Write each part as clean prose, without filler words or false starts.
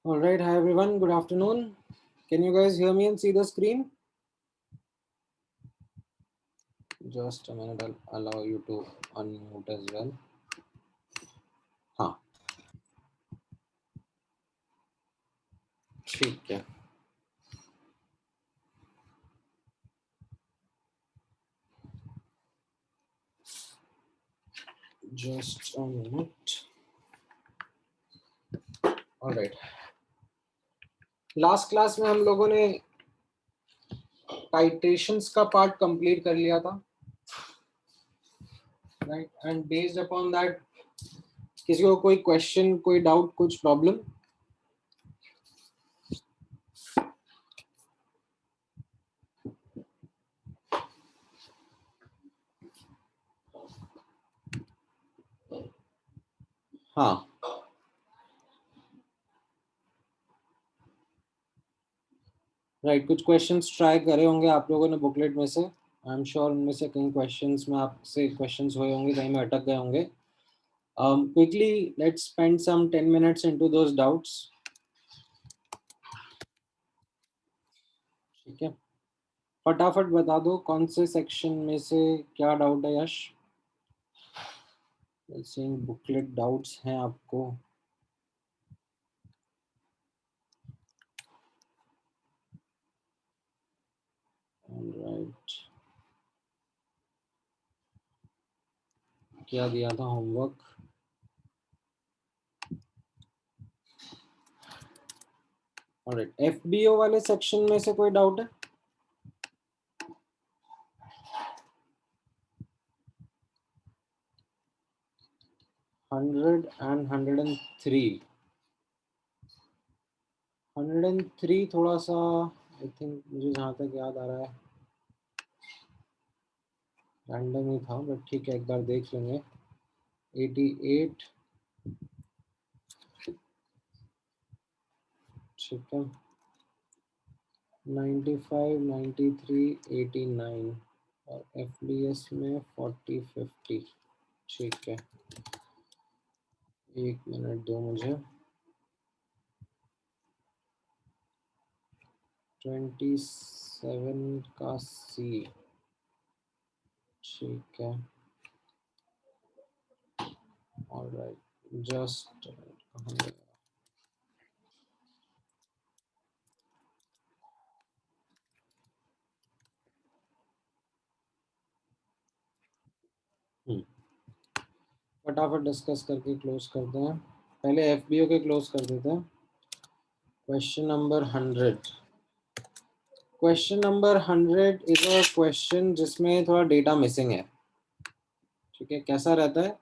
All right, hi everyone. Good afternoon. Can you guys hear me and see the screen? Just a minute, I'll allow you to unmute as well. हाँ, ठीक है. Just a minute. All right. Last class में हम लोगों ने titrations का part complete कर लिया था, right? And based upon that किसी को कोई क्वेश्चन, कोई डाउट, कुछ प्रॉब्लम? हाँ, राइट. कुछ क्वेश्चंस ट्राई करे होंगे आप लोगों ने बुकलेट में से. आई एम श्योर उनमें से कई क्वेश्चंस में आपसे क्वेश्चंस हुए होंगे, कहीं में अटक गए होंगे. Quickly, let's spend some 10 minutes into those doubts. ठीक है, फटाफट बता दो कौन से सेक्शन में से क्या डाउट है. यश, बुकलेट डाउट्स हैं आपको? राइट, क्या दिया था होमवर्क? ऑलराइट, एफबीओ वाले सेक्शन में से कोई डाउट है? हंड्रेड एंड 103 थोड़ा सा, आई थिंक मुझे जहाँ तक याद आ रहा है रैंडम ही था, बट ठीक है, एक बार देख लेंगे. 88, ठीक है. 95, 93, 89 और एफडीएस में 40, 50. ठीक है, एक मिनट दो मुझे. 27 का सी, ठीक है. ऑलराइट, जस्ट फटाफट डिस्कस करके क्लोज करते हैं. पहले एफबीओ के क्लोज कर देते हैं. Question number 100. Question number 100 is a question जिसमें थोड़ा डेटा मिसिंग है. ठीक है, कैसा रहता है?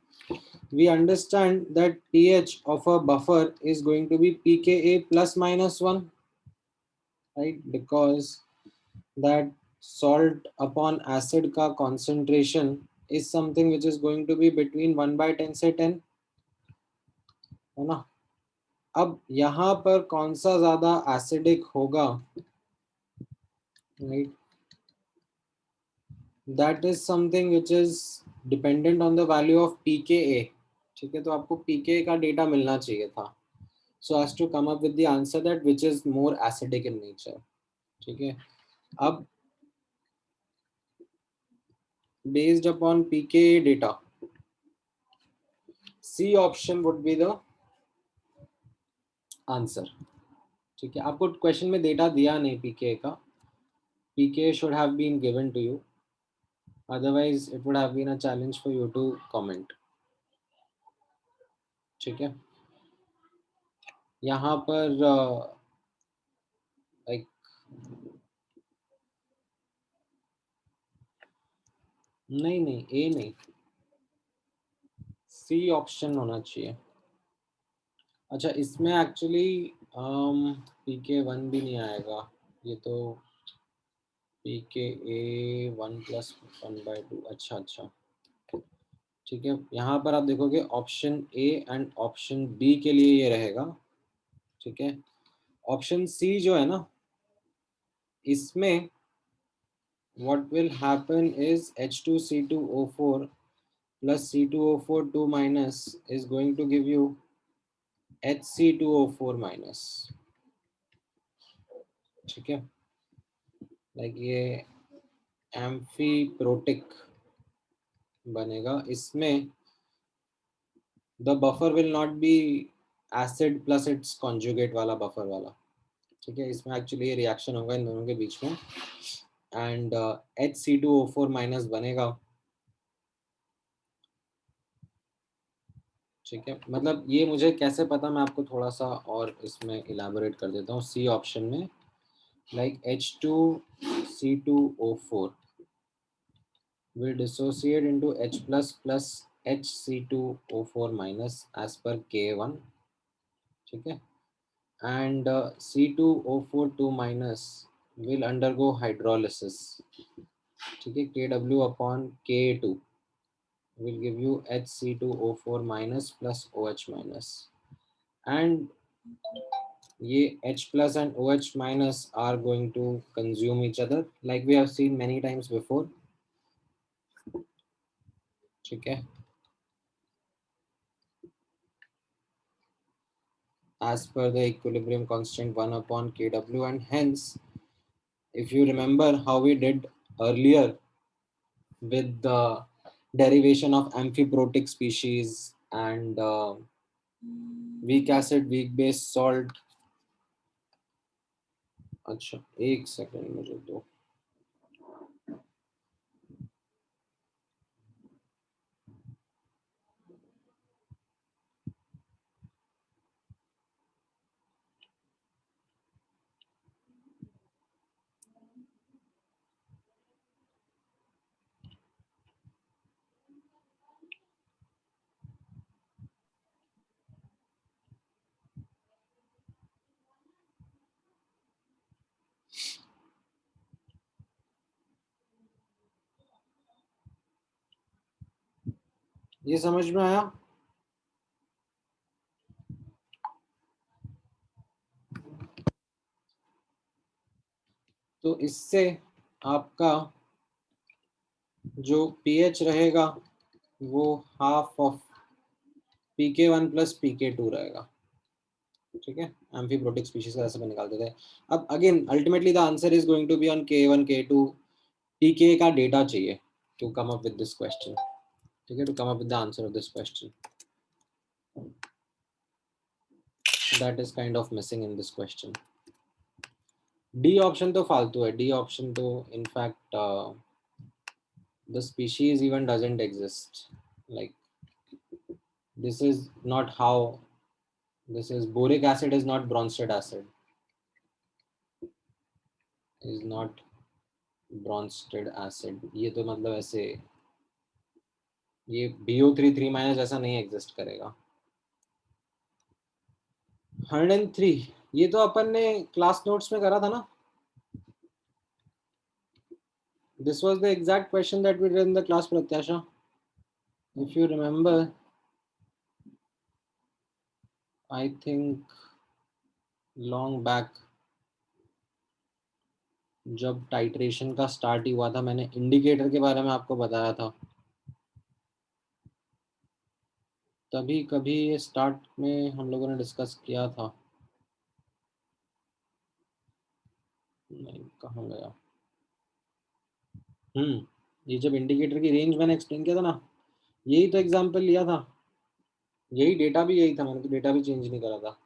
We understand that pH of a buffer is going to be pKa plus minus 1, right? Because that salt upon acid का concentration is something which is going to be between 1/10 से 10, है ना? अब यहाँ पर कौन सा ज्यादा एसिडिक होगा, right? That is something which is dependent on the value of pKa. ठीक है, तो आपको pKa का डेटा मिलना चाहिए था, so as to come up with the answer that which is more acidic in nature. ठीक है, अब based upon pKa data, C option would be the answer. ठीक है, आपको क्वेश्चन में डेटा दिया नहीं pKa का. pKa should have been given to you, otherwise it would have been a challenge for you to comment. ठीक है, यहाँ पर like नहीं, ए नहीं, सी ऑप्शन होना चाहिए. अच्छा, इसमें एक्चुअली pK1 भी नहीं आएगा, ये तो pKa 1+1/2. अच्छा, ठीक है. यहाँ पर आप देखोगे option A and option B के लिए ये रहेगा. ठीक है, ऑप्शन सी जो है ना, इसमें what will happen is H2C2O4 plus C2O4 2 minus is going to give you HC2O4 minus, ठीक है, लाइक ये एम्फीप्रोटिक बनेगा। इसमें the buffer will not be acid plus it's conjugate वाला बफर वाला, ठीक है, इसमें एक्चुअली ये रिएक्शन होगा इन दोनों के बीच में एंड HC2O4 माइनस बनेगा, ठीक है। मतलब ये मुझे कैसे पता, मैं आपको थोड़ा सा और इसमें इलाबोरेट कर देता हूँ। सी ऑप्शन में like H2C2O4 will dissociate into H plus HC2O4 minus as per K1, ठीक है, and C2O42 minus will undergo hydrolysis, ठीक है, Kw upon Ka2 will give you HC2O4 minus plus OH minus, and ये H plus and OH minus are going to consume each other like we have seen many times before, ठीक है, as per the equilibrium constant 1 upon Kw, and hence if you remember how we did earlier with the derivation of amphiprotic species and weak acid weak base salt, अच्छा एक second मुझे दो, ये समझ में आया? तो इससे आपका जो pH रहेगा वो half of pK1 plus pK2 रहेगा, ठीक है, एम्फीप्रोटिक स्पीशीज का ऐसे में निकालते थे। अब again ultimately the answer is going to be on K1 K2, pK का डेटा चाहिए to come up with this question, ठीक है, to come up with the answer of this question, that is kind of missing in this question. D option तो फालतू है, D option तो in fact the species even doesn't exist, like this is not how, this is boric acid is not Bronsted acid, is not Bronsted acid, ये तो मतलब ऐसे ये BO3 3 ऐसा नहीं एग्जिस्ट करेगा। 103 ये तो अपन ने क्लास नोट्स में करा था ना, this was the exact question that we did in the class Pratyasha, if you remember, I think long back जब टाइट्रेशन का स्टार्ट ही हुआ था, मैंने इंडिकेटर के बारे में आपको बताया था, तभी कभी ये स्टार्ट में हम लोगों ने डिस्कस किया था, नहीं कहाँ गया, ये जब इंडिकेटर की रेंज मैंने एक्सप्लेन किया था ना, यही तो एग्जांपल लिया था, यही डेटा भी यही था, मैंने तो डेटा भी चेंज नहीं करा था,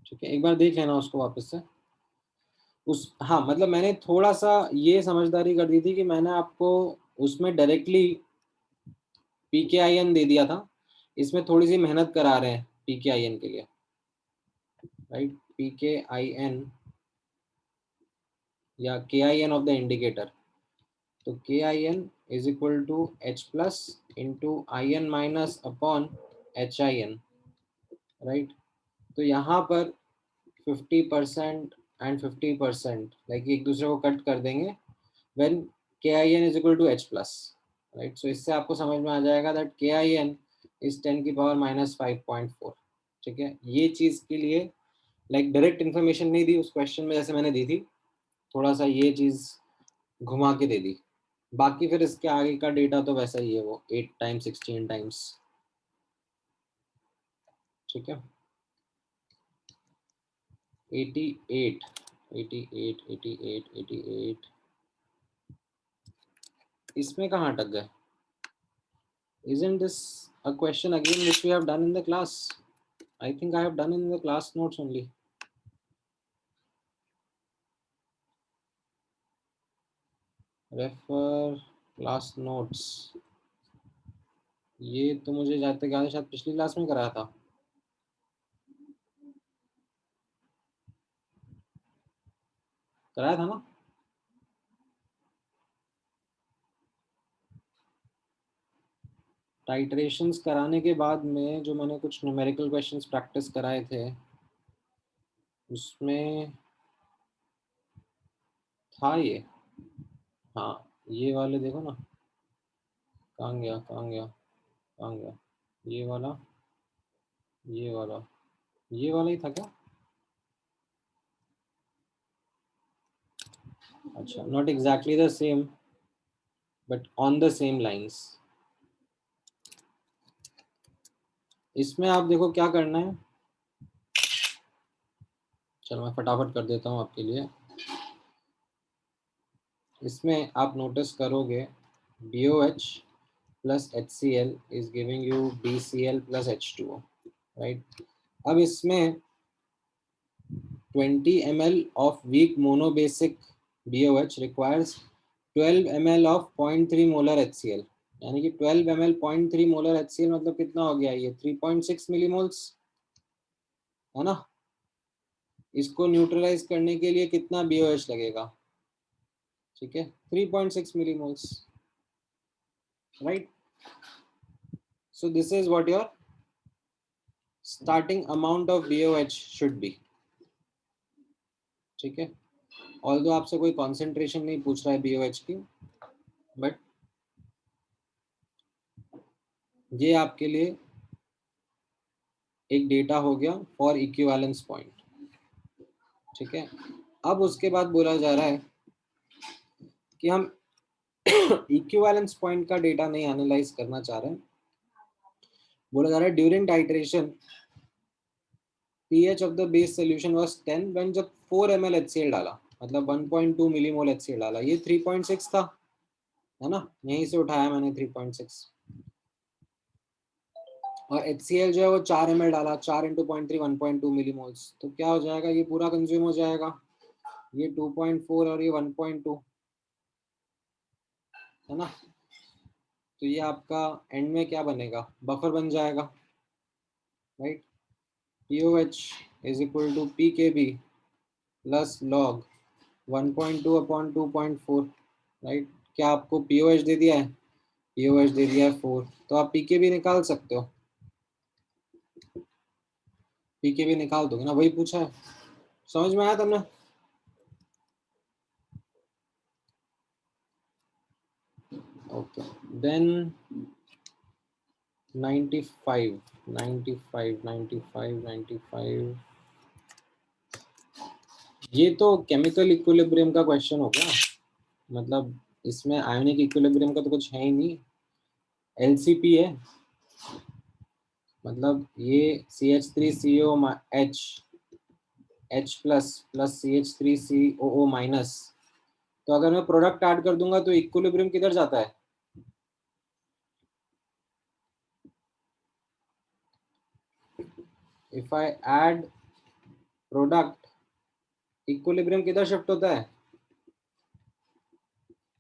ठीक है, एक बार देख लेना उसको वापस से उस, हाँ मतलब मैंने थोड़ा सा ये समझदारी कर दी थी कि मैंने आपको उसमें डायरेक्टली PKIN दे दिया था, इसमें थोड़ी सी मेहनत करा रहे हैं PKIN के लिए, राइट, PKIN या KIN ऑफ द इंडिकेटर, तो KIN is equal to H plus into IN minus upon HIN, right, तो यहाँ पर 50% एंड 50% लाइक एक दूसरे को कट कर देंगे when KIN is equal to H plus, right, so इससे आपको समझ में आ जाएगा दैट KIN इज 10 की पावर माइनस 5.4, ठीक है, ये चीज के लिए लाइक डायरेक्ट इन्फॉर्मेशन नहीं दी उस क्वेश्चन में जैसे मैंने दी थी, थोड़ा सा ये चीज घुमा के दे दी, बाकी फिर इसके आगे का डेटा तो वैसा ही है, वो 8 टाइम्स 16 टाइम्स। ठीक है, 88 88 88 88, इसमें कहाँ अटक गए? Isn't this a question again which we have done in the class? I think I have done in the class notes only. Refer class notes. ये तो मुझे जाते गाने शायद पिछली क्लास में कराया था। कराया था ना? टाइट्रेशंस कराने के बाद में जो मैंने कुछ न्यूमेरिकल क्वेश्चंस प्रैक्टिस कराए थे उसमें था ये। हाँ, ये वाले देखो ना, कहाँ गया कहाँ गया कहाँ गया, ये वाला, ये वाला, ये वाला ही था क्या? अच्छा, not exactly the same but on the same lines. इसमें आप देखो क्या करना है, चलो मैं फटाफट कर देता हूँ आपके लिए। इसमें आप नोटिस करोगे BOH plus HCl is giving you BCl plus H2O, right? अब इसमें 20 ml of weak monobasic BOH requires 12 ml of 0.3 molar HCl, यानी कि 12 ml 0.3 molar HCl मतलब कितना हो गया ये 3.6 मिलीमोल्स, है ना? इसको न्यूट्रलाइज करने के लिए कितना BOH लगेगा? ठीक है, 3.6 millimoles, right? So this is what your starting amount of BOH should be. ठीक है, ऑल्दो आपसे कोई कॉन्सेंट्रेशन नहीं पूछ रहा है BOH की, बट ये आपके लिए एक डेटा हो गया फॉर इक्विवेलेंस पॉइंट। ठीक है, अब उसके बाद बोला जा रहा है कि हम इक्विवेलेंस पॉइंट का डेटा नहीं एनालाइज करना चाह रहे हैं। बोला जा रहा है during titration pH of the base solution was 10 when जब 4 ml HCl डाला, मतलब 1.2 मिलीमोल HCl डाला, ये 3.6 था, है ना? यहीं से उठाया मैंने 3.6, और HCl जो है वो 4 ml डाला, 4 इंटू 0.3 1.2 मिलीमोल्स, तो क्या हो जाएगा, ये पूरा कंज्यूम हो जाएगा, ये 2.4 और ये 1.2, है ना? तो ये आपका एंड में क्या बनेगा, बफर बन जाएगा, right? POH is equal to PKB plus log 1.2 upon 2.4, right? क्या आपको POH दे दिया है? POH दे दिया है 4, तो आप PKB निकाल सकते हो, PKB निकाल दोगे ना, वही पूछा है। समझ में आया तुमने? ओके, देन 95 95 95 95, ये तो केमिकल इक्विलिब्रियम का क्वेश्चन हो गया, मतलब इसमें आयोनिक इक्विलिब्रियम का तो कुछ है ही नहीं, LCP है, मतलब ये CH3COH H plus plus CH3COO minus, तो अगर मैं प्रोडक्ट ऐड कर दूंगा तो इक्विलिब्रियम किधर जाता है? If I add product, equilibrium किधर शिफ्ट होता है?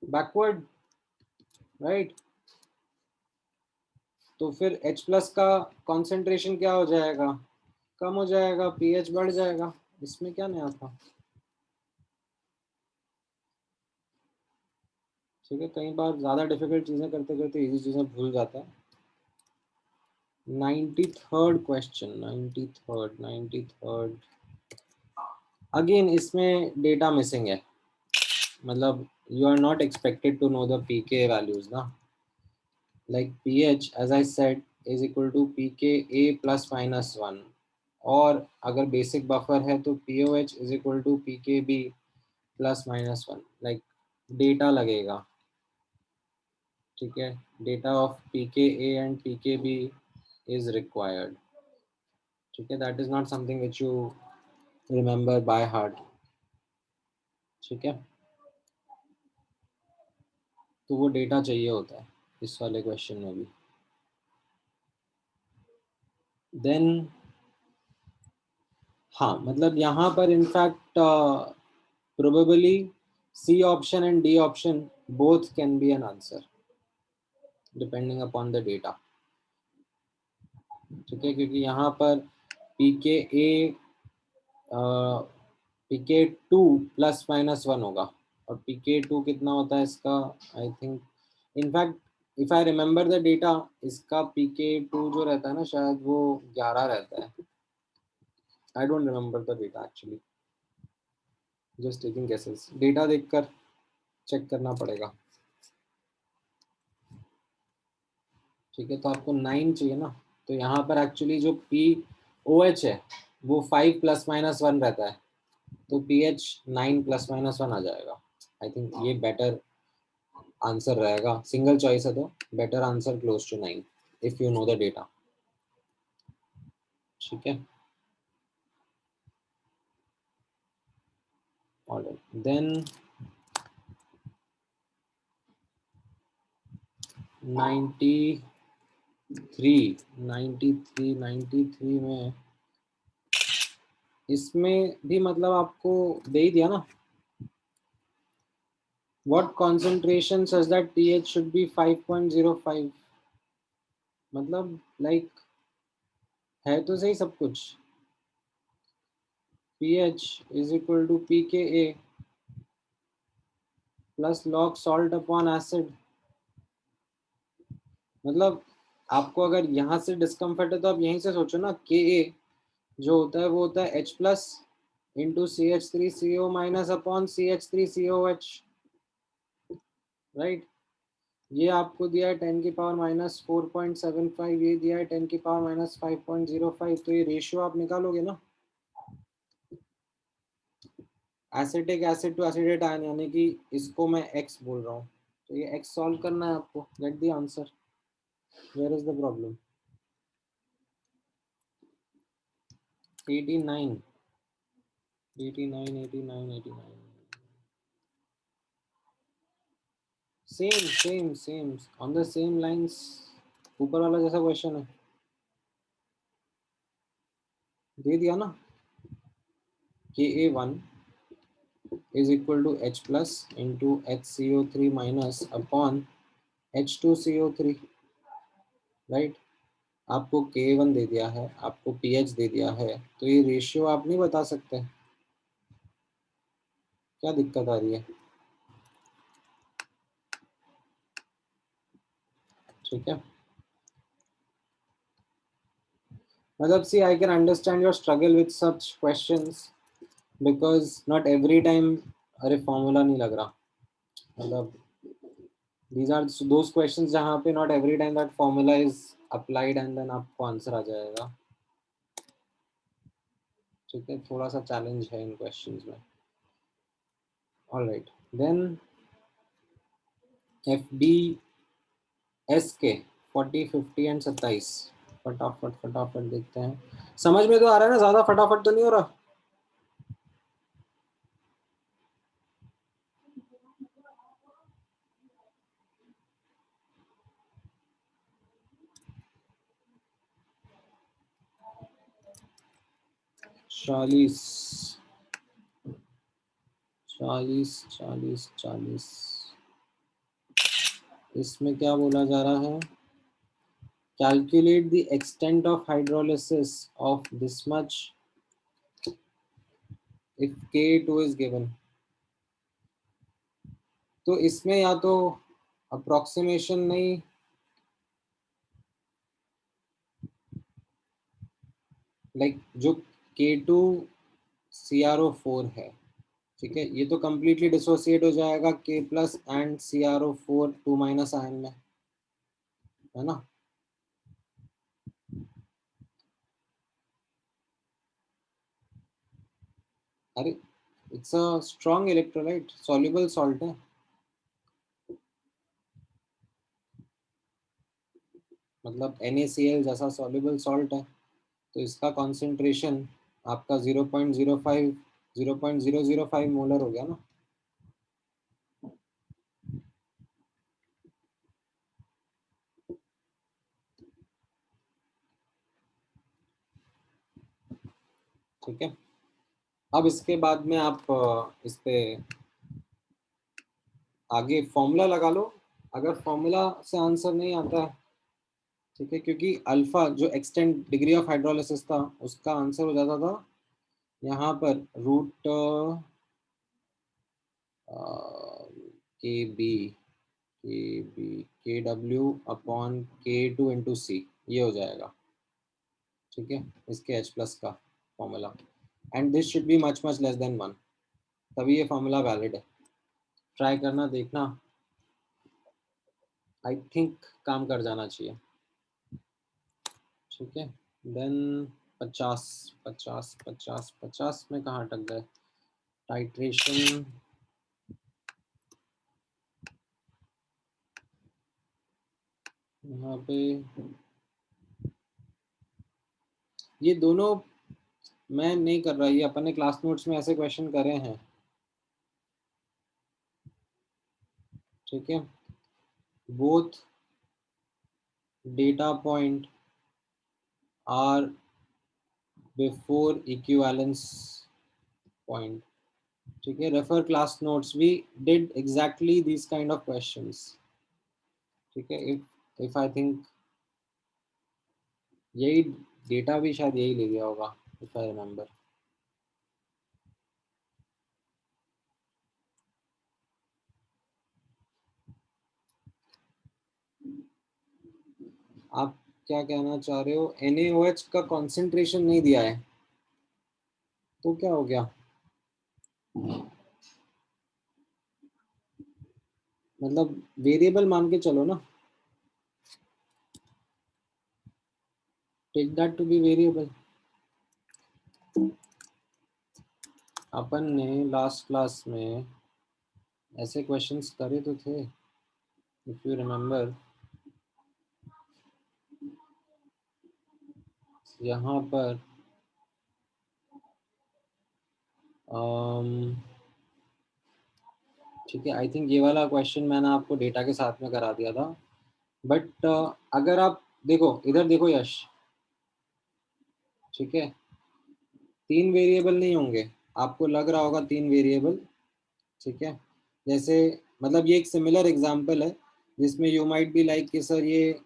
Backward, right? तो फिर H प्लस का कॉन्सेंट्रेशन क्या हो जाएगा, कम हो जाएगा, पीएच बढ़ जाएगा, इसमें क्या नया था? ठीक है, कई बार ज्यादा डिफिकल्ट चीजें करते करते इजी चीजें भूल जाता है। 93rd क्वेश्चन, 93rd अगेन इसमें डेटा मिसिंग है, मतलब you are not expected to know the pK values ना, like pH as I said is equal to PKA plus minus 1, और अगर बेसिक बफर है तो POH is equal to PKB plus minus 1, like data लगेगा, ठीक है, data of pKa and pKb is required. ठीक है, that is not something which you remember by heart. ठीक है, तो वो डेटा चाहिए होता है इस वाले क्वेश्चन में भी। देन हाँ, मतलब यहाँ पर in fact probably C option and D option both can be an answer depending upon the data. ठीक है, क्योंकि यहाँ पर pK a pK two plus minus one होगा, और पीके टू कितना होता है इसका, I think in fact if I remember the data, इसका पीके टू जो रहता है ना, शायद वो 11 रहता है। I don't remember the data actually, just taking guesses, data देखकर चेक करना पड़ेगा। ठीक है, तो आपको 9 चाहिए ना, तो यहाँ पर एक्चुअली जो पी ओ एच है वो 5 प्लस माइनस वन रहता है, तो P H 9 plus minus one आ जाएगा। आई थिंक ये बेटर आंसर रहेगा, सिंगल चॉइस है तो better answer close to 9 if you know the data. ठीक है, ऑलराइट देन 93 में इसमें भी मतलब आपको दे ही दिया ना, what concentration such that pH should be 5.05, मतलब लाइक है तो सही सब कुछ। pH is equal to pKa plus log salt upon acid, मतलब आपको अगर यहाँ से डिस्कम्फर्ट है तो आप यहीं से सोचो ना, Ka जो होता है वो होता है H plus into CH3CO minus upon CH3COH, right. ये आपको दिया है 10 की पावर माइनस 4.75, ये दिया है 10 की पावर माइनस 5.05, तो ये रेशियो आप निकालोगे ना, acetic acid to acetate ion, यानी कि इसको मैं x बोल रहा हूँ, तो ये x सॉल्व करना है आपको, get the answer, where is the problem. 89 89 89 89, same same same on the same lines, ऊपर वाला जैसा क्वेश्चन है, दे दिया ना, Ka1 is equal to H plus into HCO3 minus upon H2CO3, right. आपको K1 दे दिया है, आपको pH दे दिया है, तो ये रेशियो आप नहीं बता सकते, क्या दिक्कत आ रही है। ठीक है, मतलब see I can understand your struggle with such questions, because not every time, अरे फॉर्मूला नहीं लग रहा, मतलब these are those questions जहाँ पे not every time that formula is applied and then आपको आंसर आ जाएगा। ठीक है, थोड़ा सा चैलेंज है इन क्वेश्चंस में। Alright then F D S के 40 50 एंड 27, फटाफट फटाफट देखते हैं, समझ में तो आ रहा है ना, ज्यादा फटाफट तो नहीं हो रहा। चालीस 40 इसमें क्या बोला जा रहा है, calculate the extent of hydrolysis of this much if K2 is given। तो इसमें या तो अप्रोक्सीमेशन नहीं, लाइक जो K2 CrO4 है, ठीक है, ये तो कंप्लीटली डिसोसिएट हो जाएगा K plus and CrO4 2 minus ion में, है ना। अरे it's a strong electrolyte, soluble salt है। मतलब NaCl जैसा सॉल्युबल सॉल्ट है, तो इसका कॉन्सेंट्रेशन आपका 0.05 मोलर हो गया ना। ठीक है, अब इसके बाद में आप इस पे आगे फॉर्मूला लगा लो। अगर फॉर्मूला से आंसर नहीं आता है, ठीक है, क्योंकि अल्फा जो एक्सटेंड डिग्री ऑफ हाइड्रोलिसिस था उसका आंसर हो जाता था यहाँ पर रूट Kb Kw/C ये हो जाएगा। ठीक है, इसके H प्लस का formula, and this should be much much less than 1, तभी ये फॉर्मूला वैलिड है। ट्राई करना, देखना, आई थिंक काम कर जाना चाहिए। ठीक है, देन 50 50 50 50 में कहाँ अटक गए? टाइट्रेशन, यहाँ पे ये दोनों मैं नहीं कर रहा, ये अपन ने क्लास नोट्स में ऐसे क्वेश्चन करे हैं। ठीक है, both data point are before equivalence point. ठीक है, refer class notes, we did exactly this kind of questions. ठीक है, इफ आई थिंक यही डेटा भी शायद यही ले गया होगा, इफ आई रिमेम्बर। आप क्या कहना चाह रहे हो? NaOH का कॉन्सेंट्रेशन नहीं दिया है तो क्या हो गया? मतलब वेरिएबल मान के चलो ना, take that to be variable. अपन ने लास्ट क्लास में ऐसे क्वेश्चंस करे तो थे, इफ यू रिमेम्बर। यहाँ पर ठीक है, आई थिंक ये वाला क्वेश्चन मैंने आपको डेटा के साथ में करा दिया था, बट अगर आप देखो, इधर देखो यश। ठीक है, 3 वेरिएबल नहीं होंगे, आपको लग रहा होगा 3 वेरिएबल। ठीक है, जैसे मतलब ये एक सिमिलर एग्जांपल है जिसमें यू माइट बी लाइक कि सर ये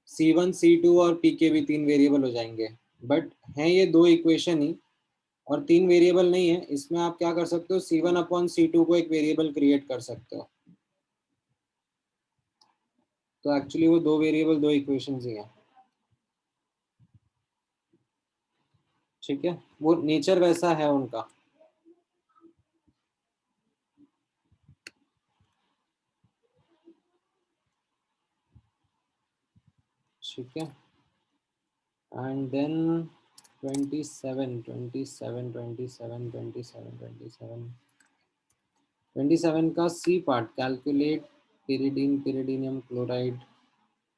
C1 C2 और पीके भी 3 वेरिएबल हो जाएंगे, बट हैं ये दो इक्वेशन ही और 3 वेरिएबल नहीं है। इसमें आप क्या कर सकते हो, C1/C2 को एक वेरिएबल क्रिएट कर सकते हो, तो एक्चुअली वो 2 वेरिएबल 2 इक्वेशंस ही हैं। ठीक है, वो नेचर वैसा है उनका। ठीक है, एंड देन 27 का C part, calculate pyridinium chloride.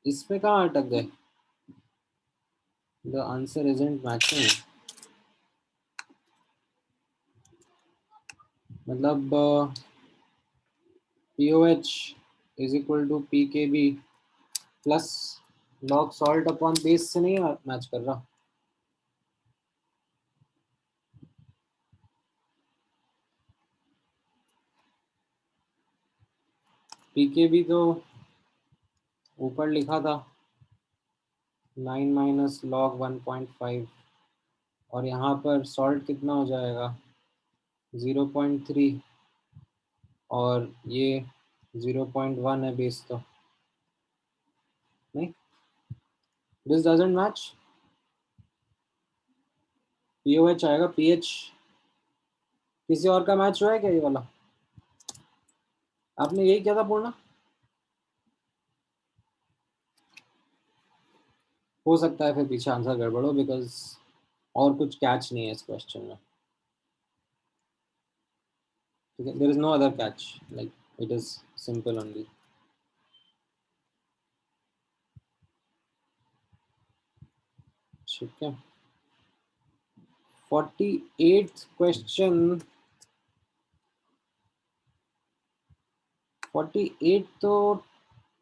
इसमें कहाँ अटक गए? The answer isn't matching. मतलब POH is equal to PKB plus log salt upon base से नहीं मैच कर रहा। PKB तो ऊपर लिखा था 9 - log 1.5, और यहाँ पर सॉल्ट कितना हो जाएगा 0.3, और ये 0.1 है बेस, तो नहीं, दिस डजंट मैच। POH आएगा, PH किसी और का मैच हुआ है क्या ये वाला? आपने यही किया था पूर्ण? हो सकता है फिर पीछे आंसर गड़बड़ हो, बिकॉज और कुछ कैच नहीं है इस क्वेश्चन में। ठीक है, there is no other catch, like it is simple only. ठीक है, 48th क्वेश्चन। 48 तो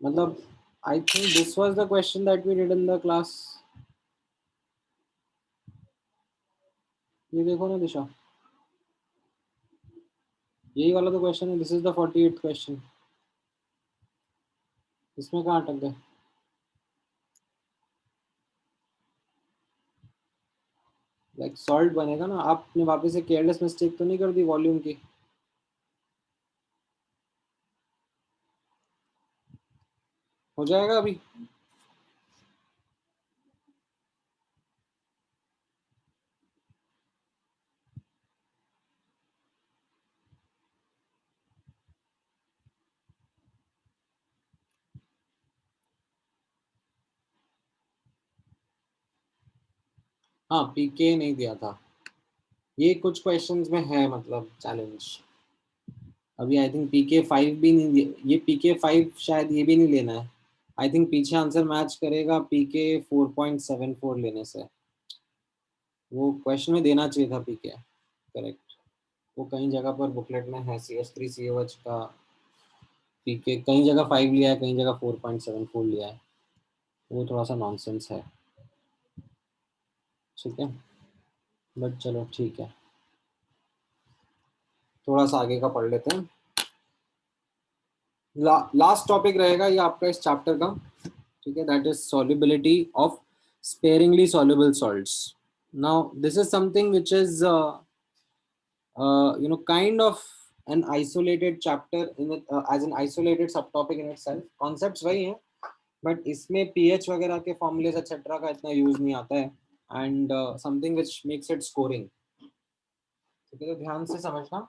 मतलब I think this was the question that we did in the class. ये देखो ना दिशा, यही वाला तो क्वेश्चन है। This is the 48th question. इसमें कहाँ अटक गए? लाइक सॉल्ट बनेगा ना, आपने वापस से केयरलेस मिस्टेक तो नहीं कर दी वॉल्यूम की? हो जाएगा अभी। हाँ, पीके नहीं दिया था। ये कुछ क्वेश्चंस में है मतलब चैलेंज। अभी आई थिंक पीके 5 भी नहीं ये पीके 5 शायद ये भी नहीं लेना है। आई थिंक पीछे आंसर मैच करेगा पीके 4.74 लेने से। वो क्वेश्चन में देना चाहिए था पीके, करेक्ट। वो कई जगह पर बुकलेट में है CH3COH का पीके कई जगह 5 लिया है, कई जगह 4.74 लिया है। वो थोड़ा सा नॉनसेंस है, ठीक है। बट चलो ठीक है, थोड़ा सा आगे का पढ़ लेते हैं। लास्ट टॉपिक रहेगा ये आपका इस चैप्टर का, ठीक है। That is solubility of sparingly soluble salts. Now this is something which is kind of an isolated chapter in it, as an isolated subtopic in itself. Concepts वही हैं, बट इसमें pH वगैरह के फॉर्मूलेज एक्सेट्रा का इतना use नहीं आता है, and something which makes it scoring. ठीक है, तो ध्यान से समझना,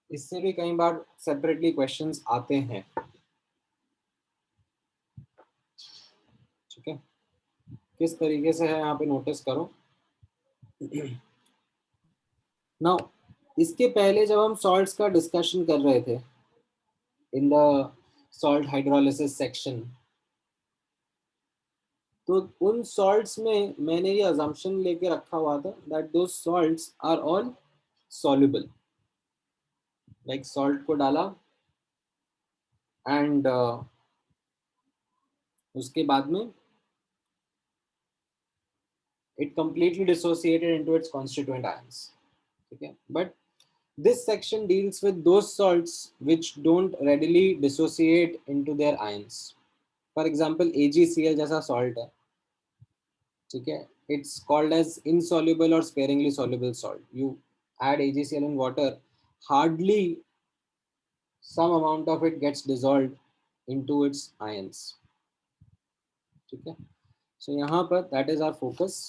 इससे भी कई बार सेपरेटली क्वेश्चंस आते हैं, ठीक है। किस तरीके से है यहाँ पे नोटिस करो। नाउ इसके पहले जब हम सॉल्ट्स का डिस्कशन कर रहे थे in the salt hydrolysis section, तो उन सॉल्ट्स में मैंने ये अजम्पशन लेके रखा हुआ था दैट दो salts are all soluble. Like salt को डाला एंड उसके बाद में it completely dissociated into its constituent ions, ठीक है। But this section deals with those salts which don't readily dissociate into their ions. For example, AgCl जैसा salt है, ठीक है, it's called as insoluble or sparingly soluble salt. You add AgCl in water, hardly some amount of it gets dissolved into its ions, ठीक है। So यहाँ पर that is our focus.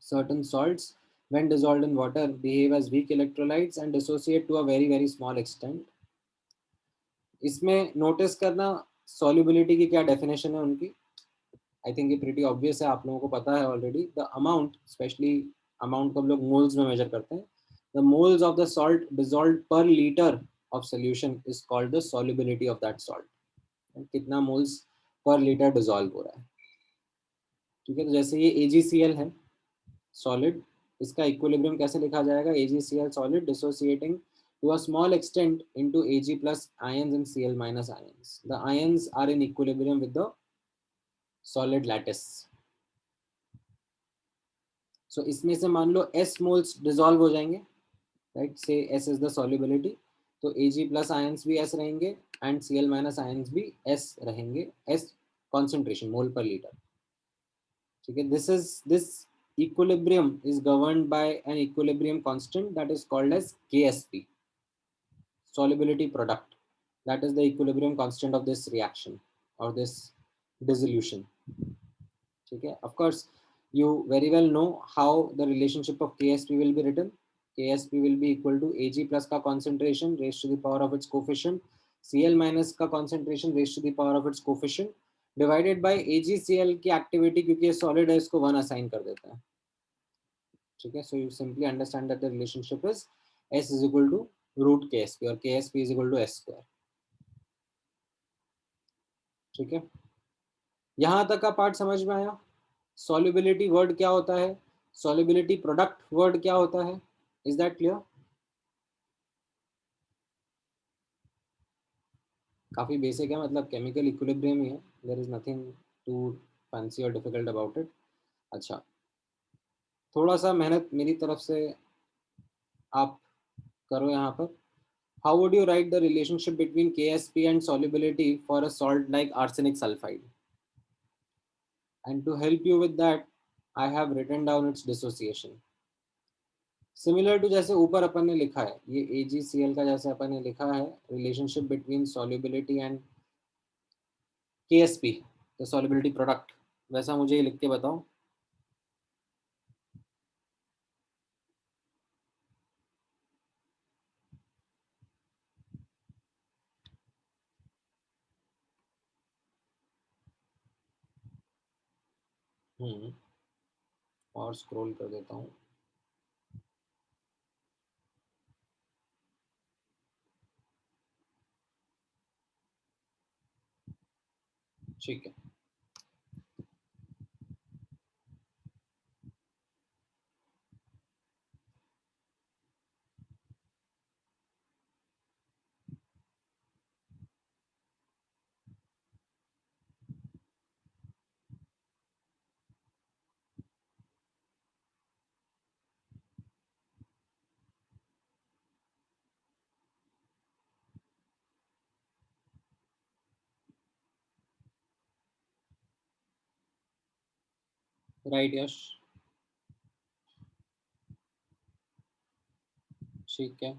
Certain salts, when dissolved in water, behave as weak electrolytes and dissociate to a very small extent. इसमें notice करना solubility की क्या definition है उनकी। आई थिंक ये प्रीटी ऑब्वियस है, आप लोगों को पता है already. The amount, especially amount को हम लोग मोल्स में मेजर करते हैं। The moles of the salt dissolved per litre of solution is called the solubility of that salt. कितना मोल्स पर लीटर डिजॉल्व हो रहा है, ठीक है। तो जैसे ये AgCl है सॉलिड, इसका इक्विलिब्रियम कैसे लिखा जाएगा? AgCl solid dissociating to a small extent into Ag plus ions and Cl minus ions. The ions are in equilibrium with the solid lattice. So इसमें से मान लो S moles dissolve हो जाएंगे, right? Say S is the solubility, तो Ag plus ions भी S रहेंगे and Cl minus ions भी S रहेंगे, S concentration mole per liter, ठीक है। This equilibrium is governed by an equilibrium constant that is called as KSP, solubility product. That is the equilibrium constant of this reaction or this dissolution, ठीक है। Of course you very well know how the relationship of KSP will be written. KSP will be equal to Ag plus का concentration raised to the power of its coefficient, Cl minus का concentration raised to the power of its coefficient, divided by AgCl की activity, क्योंकि ये solid है इसको 1 assign कर देते हैं, ठीक है। So you simply understand that the relationship is S is equal to root KSP और KSP is equal to S square, ठीक है। यहां तक का पार्ट समझ में आया? सॉल्युबिलिटी वर्ड क्या होता है, सॉल्युबिलिटी प्रोडक्ट वर्ड क्या होता है, इज दैट क्लियर? काफ़ी बेसिक है, मतलब केमिकल इक्विलिब्रियम ही है, there is nothing too fancy और डिफिकल्ट अबाउट इट। अच्छा, थोड़ा सा मेहनत मेरी तरफ से आप करो यहाँ पर। How would you write the relationship between KSP and solubility for a salt like arsenic sulphide? And to help you with that I have written down its dissociation. Similar to जैसे ऊपर अपन ने लिखा है, ये AgCl का जैसे अपन ने लिखा है relationship between solubility and KSP, the solubility product, वैसा मुझे लिख के बताओ। हम्म, और स्क्रॉल कर देता हूँ। ठीक है, राइट यश, ठीक है।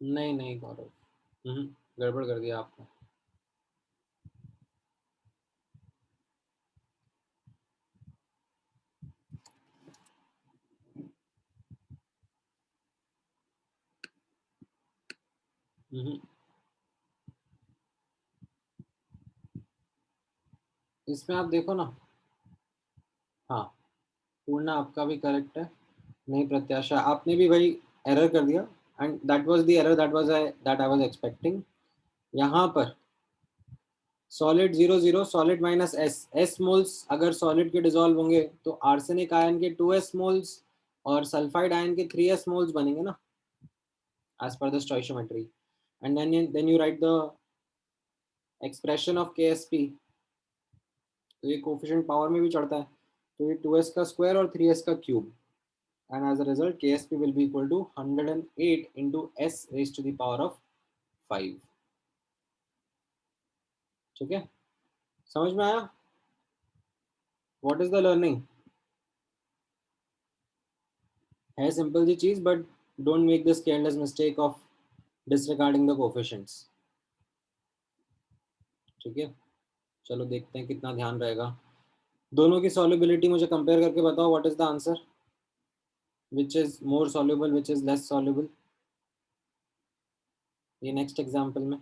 नहीं नहीं गौरव, गड़बड़ कर दिया आपने। हम्म, इसमें आप देखो ना। हाँ, पूर्ण आपका भी करेक्ट है, नहीं प्रत्याशा आपने भी वही एरर कर दिया, and that was the error that I was expecting. यहाँ पर solid 0 0, solid minus S, S moles अगर सॉलिड के डिसॉल्व होंगे तो आर्सेनिक आयन के 2s मोल्स और सल्फाइड आयन के 3s मोल्स बनेंगे ना, as per the stoichiometry. And then you write the expression of KSP, तो ये कोफिशिएंट पावर में भी चढ़ता है, तो ये 2s का स्क्वायर और 3s का cube, and as a result KSP will be equal to 108 into s raised to the power of 5। ठीक है, समझ में आया? What is the learning? है सिंपल सी चीज, but don't make this careless mistake of disregarding the coefficients. ठीक है, चलो देखते हैं कितना ध्यान रहेगा। दोनों की सॉल्युबिलिटी मुझे कंपेयर करके बताओ, what is the answer, which is more soluble which is less soluble. ये नेक्स्ट एग्जांपल में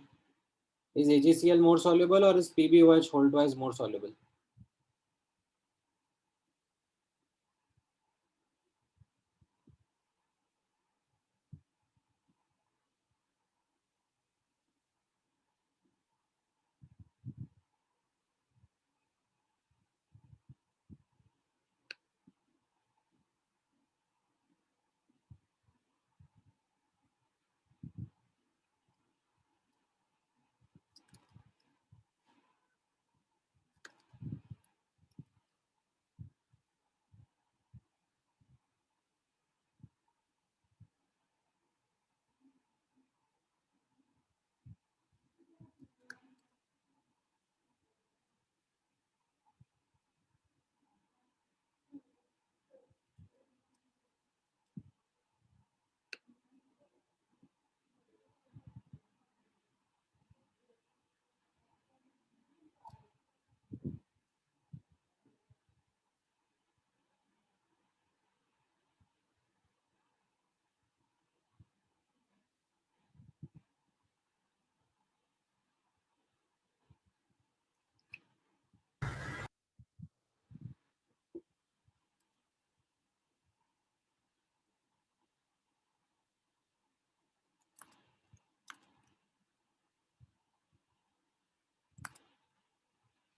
is AgCl more soluble or is PbOH whole twice more soluble?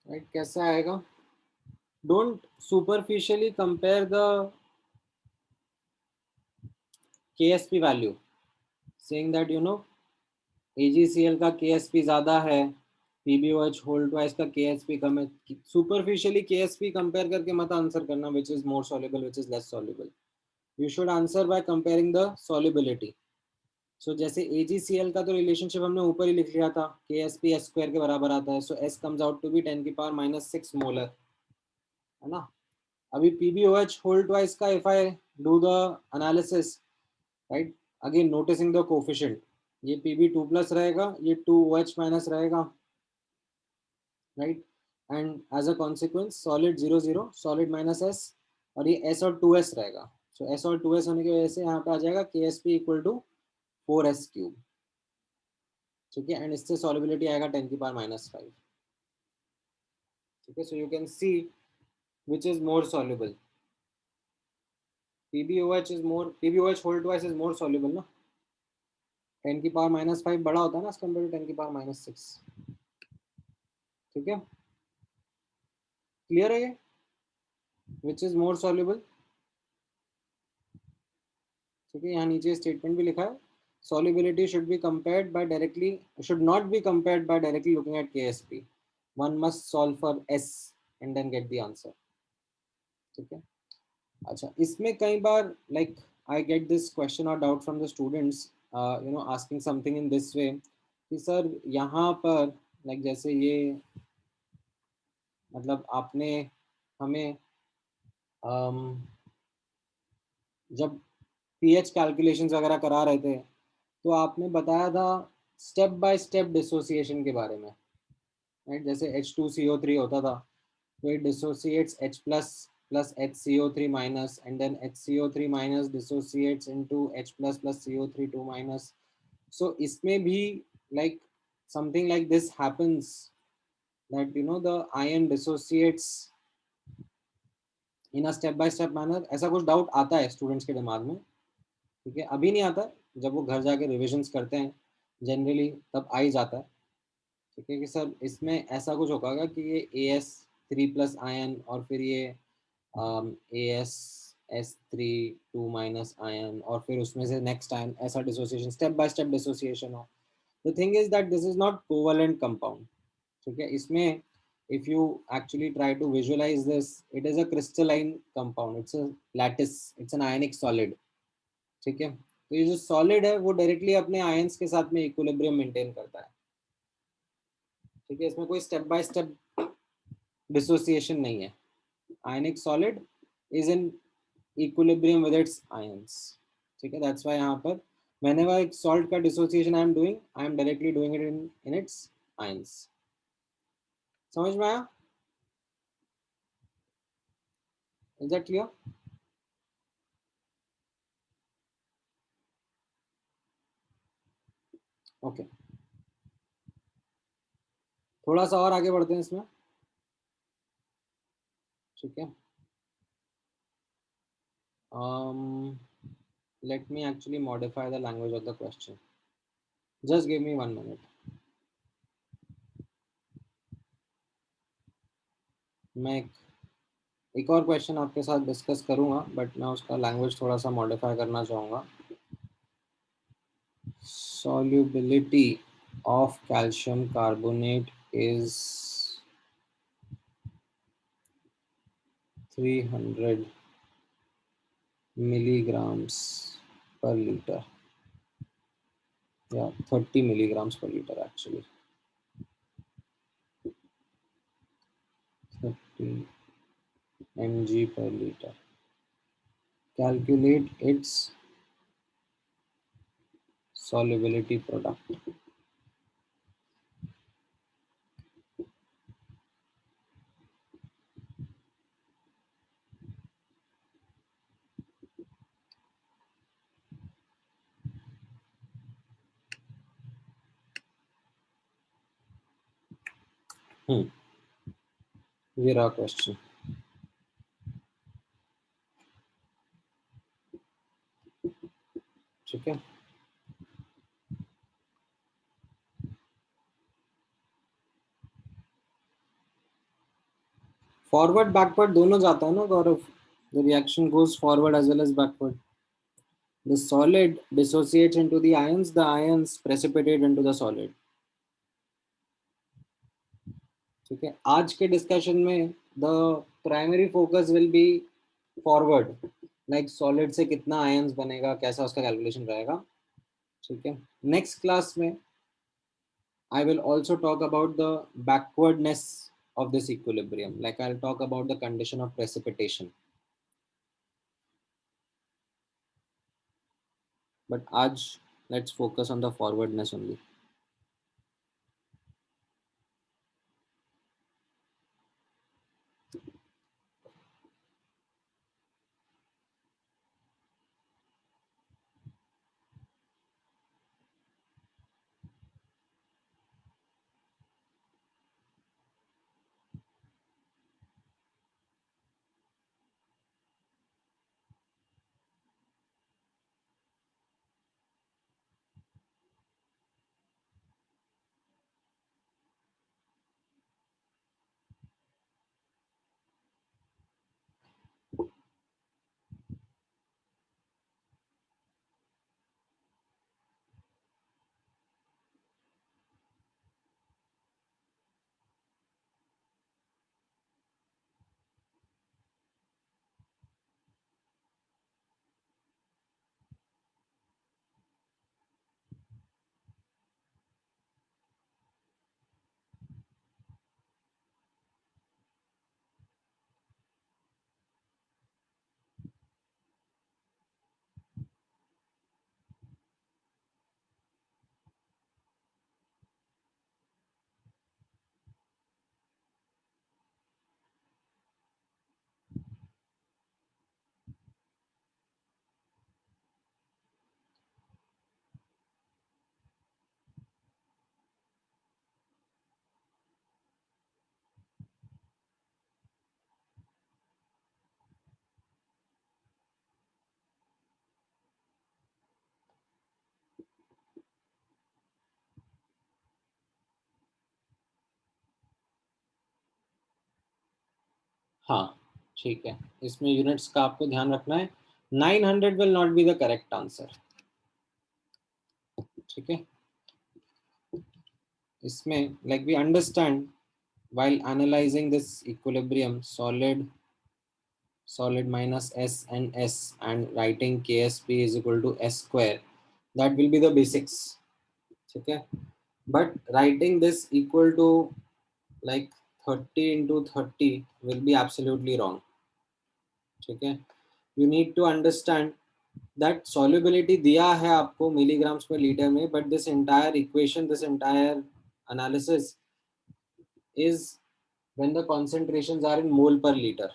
Right, कैसा आएगा? Don't superficially compare the KSP value, saying that you know AgCl का KSP ज्यादा है, PbOH whole twice का KSP कम है। सुपरफिशियली KSP कंपेयर करके मत आंसर करना which is more soluble which is less soluble. You should answer by comparing the solubility. So जैसे AgCl का तो रिलेशनशिप हमने ऊपर ही लिख लिया था, KSP S स्क्वायर के बराबर आता है, so S comes out to be 10 की पावर -6 मोलर, है ना। अभी PbOH होल ट्वाइस का if I do the analysis, right, again noticing the coefficient, ये Pb2 प्लस रहेगा, ये 2OH माइनस रहेगा, right, and as a consequence solid 0 0, solid minus S, और ये S और 2S रहेगा। सो S और 2S होने की वजह से यहाँ पे आ जाएगा KSP equal to 4S cube, ठीक है, एंड इससे सॉलिबिलिटी आएगा 10 की पावर -5, ठीक है। So you can see which is more soluble, PbOH is more, PbOH whole twice is more soluble ना, 10 की पावर -5 बड़ा होता है ना कंपेयर टू 10 की पावर -6, ठीक है। क्लियर है ये, विच इज मोर सॉल्युबल, ठीक है। यहाँ नीचे स्टेटमेंट भी लिखा है, solubility should be compared by directly, should not be compared by directly looking at KSP, one must solve for S and then get the answer, ठीक है। अच्छा, इसमें कई बार like I get this question और doubt from the students, you know asking something in this way कि sir यहाँ पर लाइक जैसे ये मतलब आपने हमें जब पीएच कैलकुलेशंस वगैरह करा रहे थे तो आपने बताया था स्टेप बाय स्टेप डिसोसिएशन के बारे में, राइट। जैसे H2CO3 होता था तो it dissociates H plus plus HCO3 minus and then HCO3 minus dissociates into H plus CO3 2 minus. So इसमें भी like something like this happens, that you know the ion dissociates in a step by step manner। ऐसा कुछ doubt आता है students के दिमाग में, ठीक है, अभी नहीं आता, जब वो घर जाके रिविजन्स करते हैं जनरली तब आ ही जाता है, ठीक है, कि सर इसमें ऐसा कुछ होगा कि ये AS3+ आयन और फिर ये AsS3 2- और फिर उसमें से नेक्स्ट आयन, ऐसा dissociation step by step dissociation हो। The thing is that this is not covalent compound, ठीक है। इसमें if you actually try to visualize this, it is a crystalline compound, it's a lattice, it's an ionic solid, ठीक है। तो ये जो solid है वो डायरेक्टली अपने आयंस के साथ में इक्विलिब्रियम मेंटेन करता है, ठीक है। इसमें कोई स्टेप बाय स्टेप डिसोसिएशन नहीं है, आयनिक solid is in equilibrium with its ions, ठीक है। दैट्स व्हाई यहाँ पर whenever एक salt का dissociation I am directly doing it in its ions। समझ में आया? Is that clear? Okay, थोड़ा सा और आगे बढ़ते हैं इसमें, ठीक है। Let me actually modify the language of the question, just give me 1 minute। मैं एक और क्वेश्चन आपके साथ डिस्कस करूंगा बट मैं उसका लैंग्वेज थोड़ा सा मॉडिफाई करना चाहूँगा। Solubility of calcium carbonate is 300 milligrams per liter, yeah, 30 milligrams per liter actually, 30 mg per liter। Calculate its solubility product। ये रहा क्वेश्चन, ठीक है। फॉरवर्ड बैकवर्ड दोनों जाता है ना Gaurav. The reaction goes forward as well as backward. The solid dissociates into the ions, the ions precipitate into the solid. ठीक है, आज के डिस्कशन में the primary focus will be forward, like solid से कितना आयंस बनेगा, कैसा उसका कैलकुलेशन रहेगा. ठीक है, नेक्स्ट क्लास में I will also talk about the backwardness of this equilibrium. Like I'll talk about the condition of precipitation. But आज let's focus on the forwardness only. हाँ, ठीक है, इसमें यूनिट्स का आपको ध्यान रखना है. 900 will not be the correct answer. ठीक है, इसमें like we understand while analyzing this equilibrium, solid minus s and writing ksp is equal to s square, that will be the basics. ठीक है, but writing this equal to like 30 into 30 will be absolutely wrong. ठीक है, you need to understand that solubility दिया है आपको milligrams per litre में, but this entire equation, this entire analysis is when the concentrations are in mole per liter,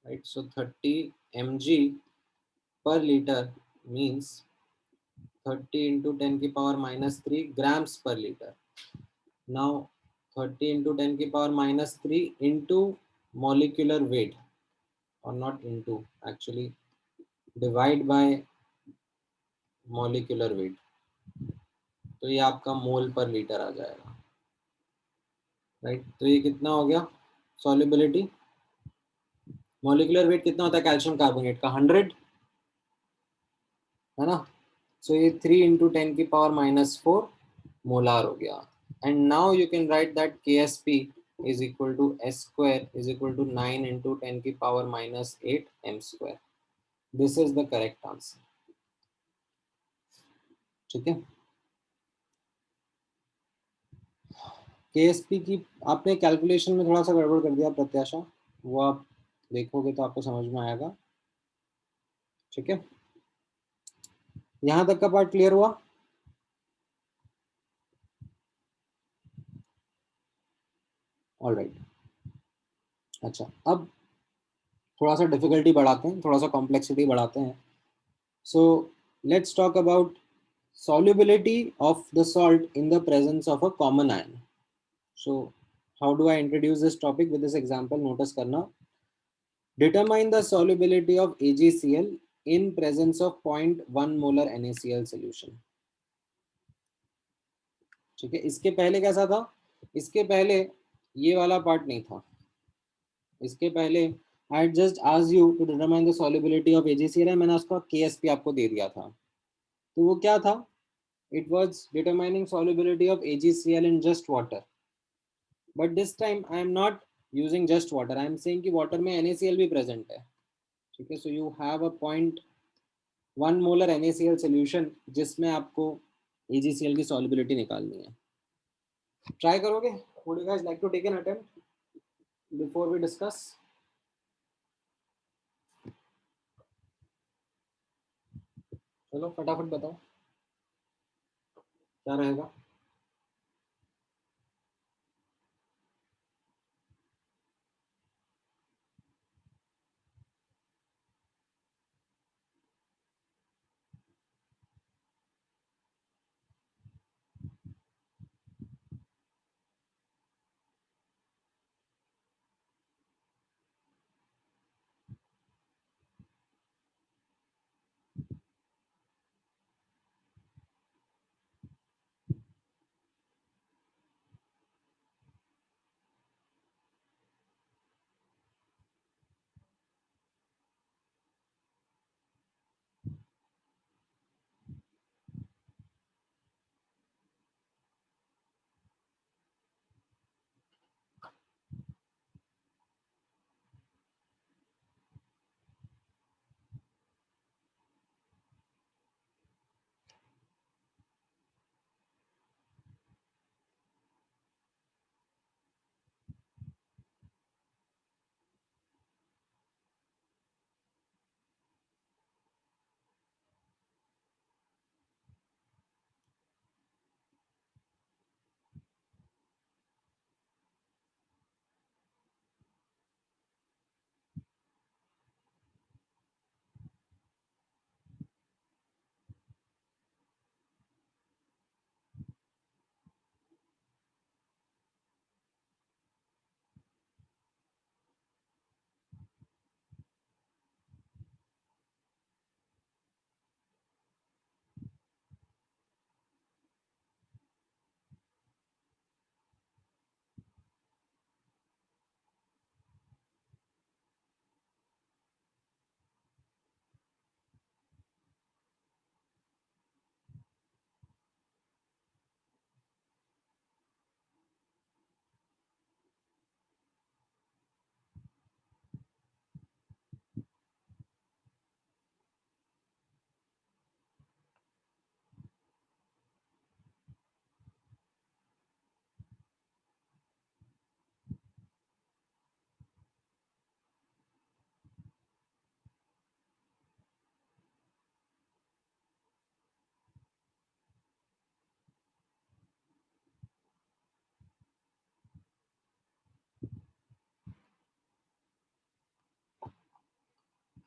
right? So 30 mg per liter means 30 into 10 की power minus 3 grams per liter. Now 30 into 10 की power minus 3 into molecular weight, or not into, actually divide by molecular weight, तो ये आपका मोल पर litre आ जाएगा, right. तो ये कितना हो गया सॉल्युबिलिटी, मोलिकुलर वेट कितना होता है कैल्शियम कार्बोनेट का 100, है ना. सो ये 3 इंटू 10 की पावर माइनस 4 मोलार हो गया. And now you can write that KSP is equal to S square is equal to 9 into 10 की power minus 8 m square. This is the correct answer. ठीक है, KSP की आपने कैलकुलेशन में थोड़ा सा गड़बड़ कर दिया प्रत्याशा, वो आप देखोगे तो आपको समझ में आएगा. ठीक है, यहां तक का पार्ट क्लियर हुआ. All right. अच्छा, अब थोड़ा सा डिफिकल्टी बढ़ाते हैं, थोड़ा सा कॉम्प्लेक्सिटी बढ़ाते हैं. So let's talk about solubility of the salt in the presence of a common ion. So how do I introduce this topic with this example? Notice करना. Determine the solubility of AgCl in presence of 0.1 molar NaCl solution. ठीक है, इसके पहले कैसा था, इसके पहले ये वाला पार्ट नहीं था, इसके पहले I just asked you to determine the solubility of AgCl, मैंने उसका KSP आपको दे दिया था। तो वो क्या था? It was determining solubility of AgCl in just water. But this time I am not using just water. I am saying कि water में NaCl भी present है. ठीक है, so you have a 0.1 molar NaCl solution जिसमें आपको AgCl की solubility निकालनी है. Try करोगे? Would you guys like to take an attempt before we discuss? चलो फटाफट बताओ क्या रहेगा.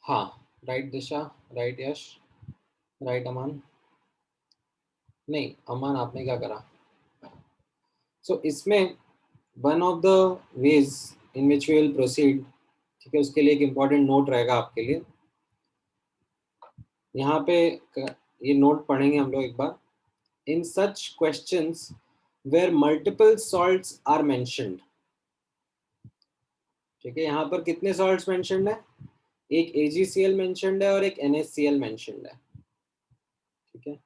हाँ, right Disha, right Yash, right Aman. नहीं अमान, आपने क्या करा? सो इसमें one of the ways in which we will proceed, ठीक है, उसके लिए एक इम्पॉर्टेंट नोट रहेगा आपके लिए. यहाँ पे ये नोट पढ़ेंगे हम लोग एक बार. In such questions where multiple salts are mentioned, ठीक है, यहाँ पर कितने सॉल्ट्स मेंशन्ड है? एक AgCl मेंशन्ड है और एक NaCl मेंशन्ड है. ठीक है,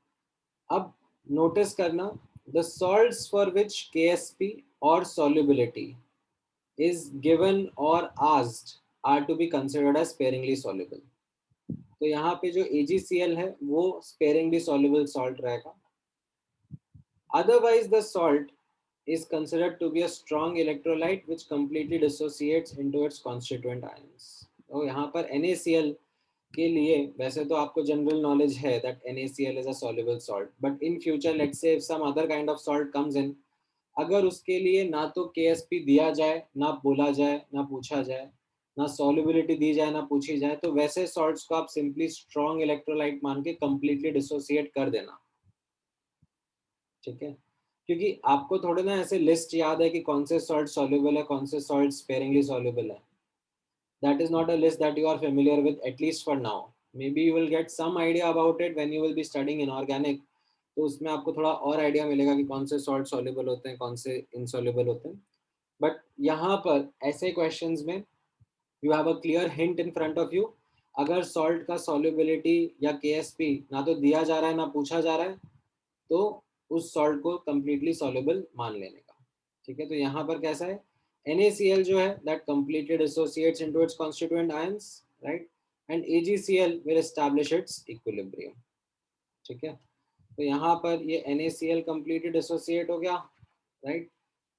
अब नोटिस करना, the salts for which KSP और solubility is given or asked are to be considered as sparingly soluble. तो यहाँ पे जो AgCl है वो sparingly soluble salt रहेगा. Otherwise the salt is considered to be a strong electrolyte which completely dissociates into its constituent ions. तो यहाँ पर NaCl के लिए वैसे तो आपको जनरल नॉलेज है that NaCl is a soluble salt, but in future let's say if some other kind of salt comes in, अगर उसके लिए ना तो KSP दिया जाए, ना बोला जाए, ना पूछा जाए, ना सॉल्युबिलिटी दी जाए, ना पूछी जाए, तो वैसे सॉल्ट्स को आप सिंपली स्ट्रॉन्ग इलेक्ट्रोलाइट मान के कंप्लीटली डिसोसिएट कर देना. ठीक है, क्योंकि आपको थोड़े ना ऐसे लिस्ट याद है कि कौन से सॉल्ट सॉल्युबल है, कौन से सॉल्ट स्पेरिंगली सॉल्युबल है. That is not a list that you are familiar with, at least for now. Maybe you will get some idea about it when you will be studying inorganic. तो उसमें आपको थोड़ा और idea मिलेगा कि कौन से सॉल्ट सॉल्युबल होते हैं, कौन से इनसॉल्युबल होते हैं. बट यहाँ पर ऐसे क्वेश्चंस में you have a clear hint in front of you. अगर सॉल्ट का सॉल्युबिलिटी या केएसपी ना तो दिया जा रहा है ना पूछा जा रहा है, तो उस सॉल्ट को कंप्लीटली सॉल्युबल मान लेने का। ठीक है, तो यहाँ पर कैसा है, NaCl जो है that completely dissociates into its constituent ions, right? And AgCl will establish its equilibrium। ठीक है, तो यहाँ पर ये NaCl completely dissociate हो गया, right?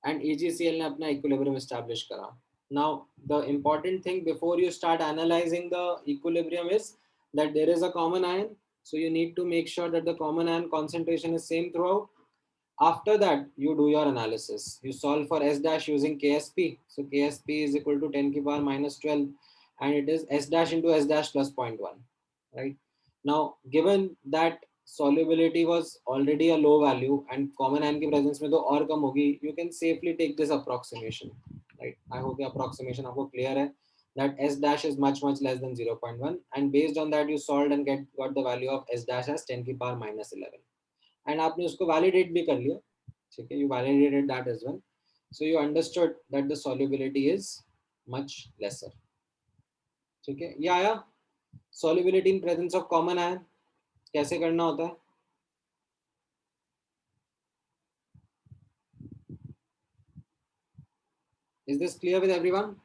And AgCl ने अपना equilibrium establish करा। Now the important thing before you start analyzing the equilibrium is that there is a common ion, so you need to make sure that the common ion concentration is same throughout. After that, you do your analysis. You solve for S dash using KSP. So KSP is equal to 10 ki power minus 12, and it is S dash into S dash plus 0.1, right? Now, given that solubility was already a low value and common ion की presence में तो और कम होगी, you can safely take this approximation, right? I hope the approximation आपको clear है that S dash is much less than 0.1, and based on that you solved and got the value of S dash as 10 की power minus 11, and आपने उसको validate भी कर लिया। ठीक है, you validated that as well, so you understood that the solubility is much lesser। ठीक है, ये आया solubility in presence of common ion कैसे करना होता है। Is this clear with everyone?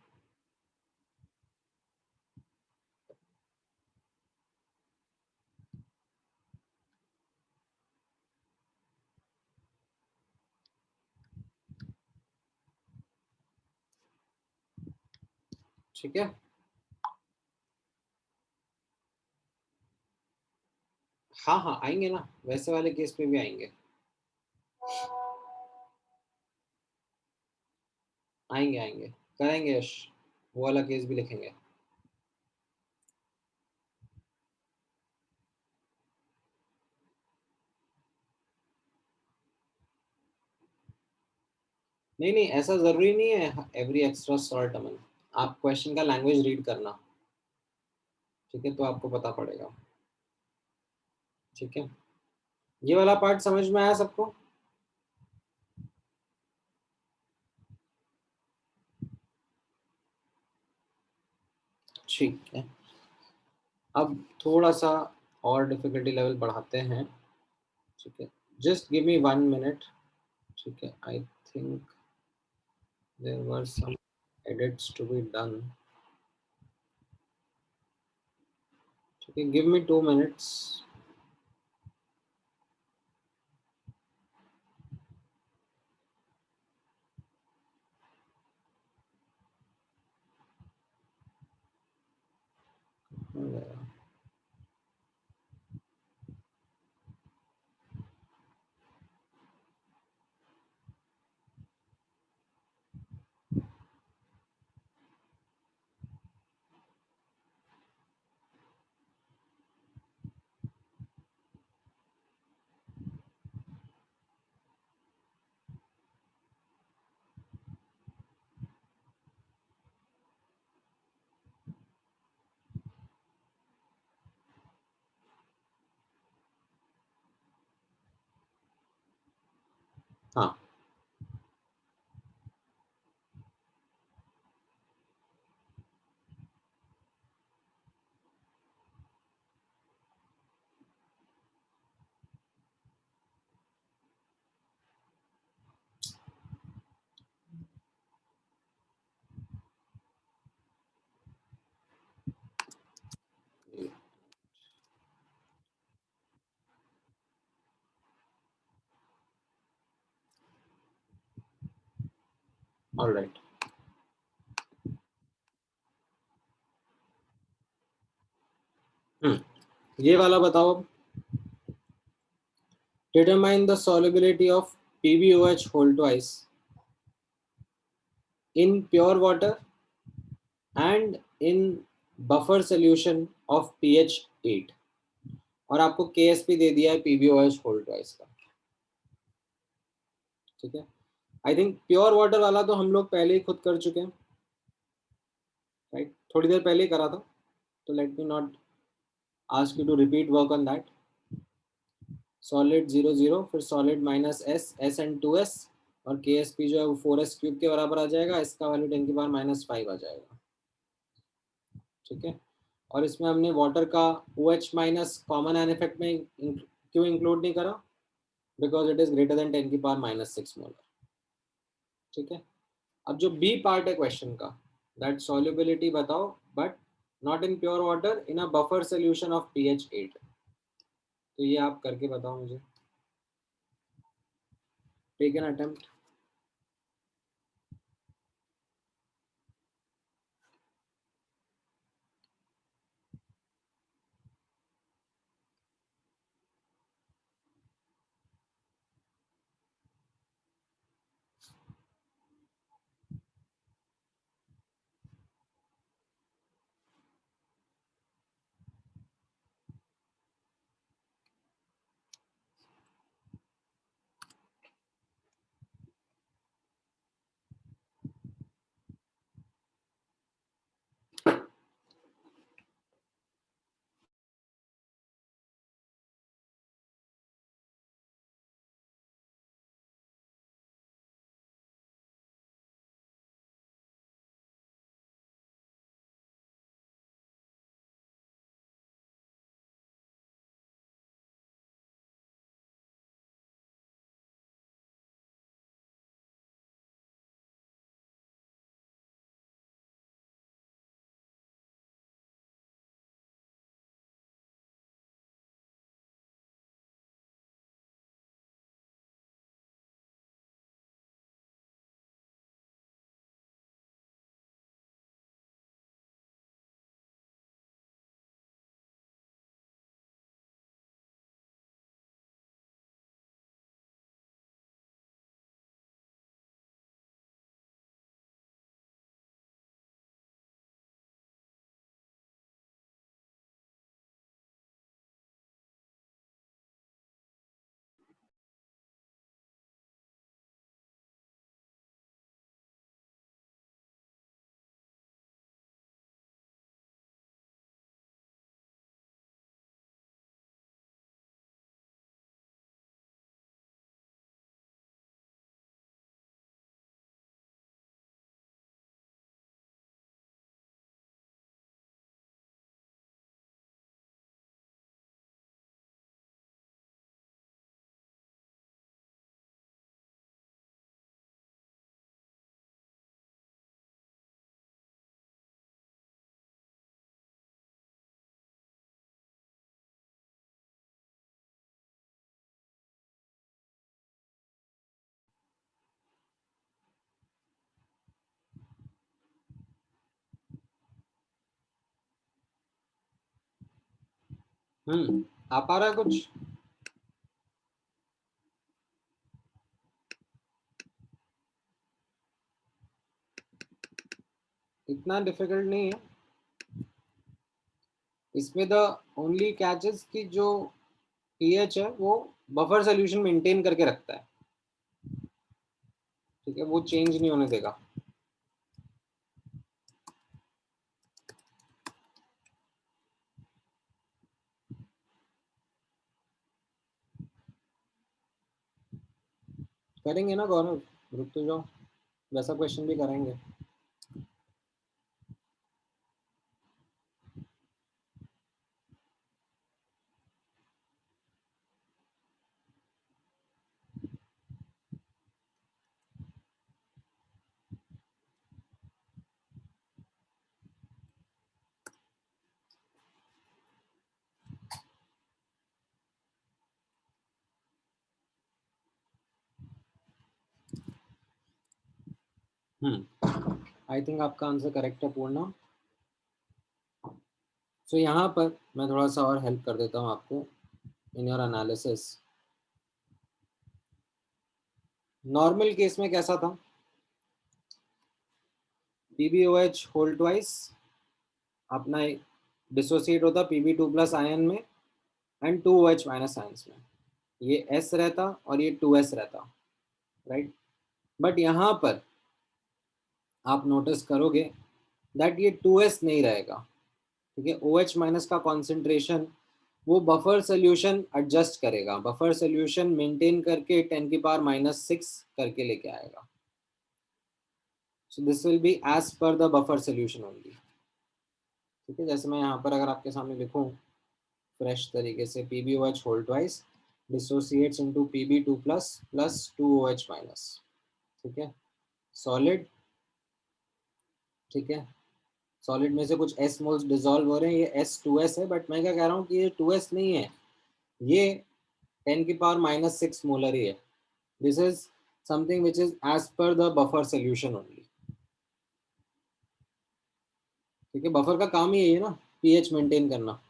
ठीक है, हाँ हाँ आएंगे ना, वैसे वाले केस पे भी आएंगे, आएंगे आएंगे, करेंगे यश, वो वाला केस भी लिखेंगे। नहीं नहीं, ऐसा जरूरी नहीं है एवरी एक्स्ट्रा सॉल्ट अमन, आप क्वेश्चन का लैंग्वेज रीड करना। ठीक है, तो आपको पता पड़ेगा। ठीक है, ये वाला पार्ट समझ में आया सबको। ठीक है, अब थोड़ा सा और डिफिकल्टी लेवल बढ़ाते हैं। ठीक है, जस्ट गिव मी 1 मिनट। ठीक है, I think there were some edits to be done. ठीक है, गिव मी 2 मिनट्स। हाँ, ऑलराइट। ये वाला बताओ। Determine the solubility of PbOH whole twice in pure water and in buffer solution of pH 8, और आपको KSP दे दिया है PbOH whole twice का। ठीक है, आई थिंक प्योर वाटर वाला तो हम लोग पहले ही खुद कर चुके हैं, राइट? थोड़ी देर पहले ही करा था, तो let me not ask you to repeat work on that. Solid 0 0, फिर solid minus S, S and 2s, और KSP जो है वो 4s क्यूब के बराबर आ जाएगा, इसका वैल्यू 10 की पावर -5 आ जाएगा। ठीक है। और इसमें हमने वाटर का OH minus common ion effect में क्यों इंक्लूड नहीं करा? Because it is greater than 10 की पावर -6 मोलर। ठीक है। अब जो बी पार्ट है क्वेश्चन का, दैट सॉल्युबिलिटी बताओ but not in pure water in a buffer solution of pH 8। तो ये आप करके बताओ मुझे, टेक एन अटेम्प्ट। आ पा रहा है कुछ? इतना डिफिकल्ट नहीं है इसमें। द ओनली कैचेस की जो pH है वो बफर सोल्यूशन मेंटेन करके रखता है। ठीक है, वो चेंज नहीं होने देगा। करेंगे ना गौरव, रुक तो जाओ, वैसा क्वेश्चन भी करेंगे। आई थिंक आपका आंसर करेक्ट है पूर्णा। सो यहाँ पर मैं थोड़ा सा और हेल्प कर देता हूँ आपको in your analysis. Normal case में कैसा था? PbOH होल ट्वाइस अपना डिसोसिएट होता Pb2+ आयन में एंड 2OH माइनस आयन्स में। ये S रहता और ये 2S रहता, राइट। बट यहाँ पर आप नोटिस करोगे दैट ये 2S नहीं रहेगा। ठीक है, OH माइनस का कॉन्सेंट्रेशन वो बफर सोल्यूशन एडजस्ट करेगा, बफर सोल्यूशन मेंटेन करके 10 की पावर -6 करके लेके आएगा। So this will be as per the buffer solution only. ठीक है, जैसे मैं यहाँ पर अगर आपके सामने लिखूँ फ्रेश तरीके से, PbOH whole twice dissociates into Pb2 plus plus 2OH minus, ठीक है, सॉलिड, ठीक है, सॉलिड में से कुछ S मोल्स डिसॉल्व हो रहे हैं, ये S2S है, बट मैं क्या कह रहा हूँ कि ये 2S नहीं है, ये 10⁻⁻6 मोलर ही है. This is something which is as per the buffer solution only. ठीक है, बफर का काम ही यही है ना, पीएच मेंटेन करना.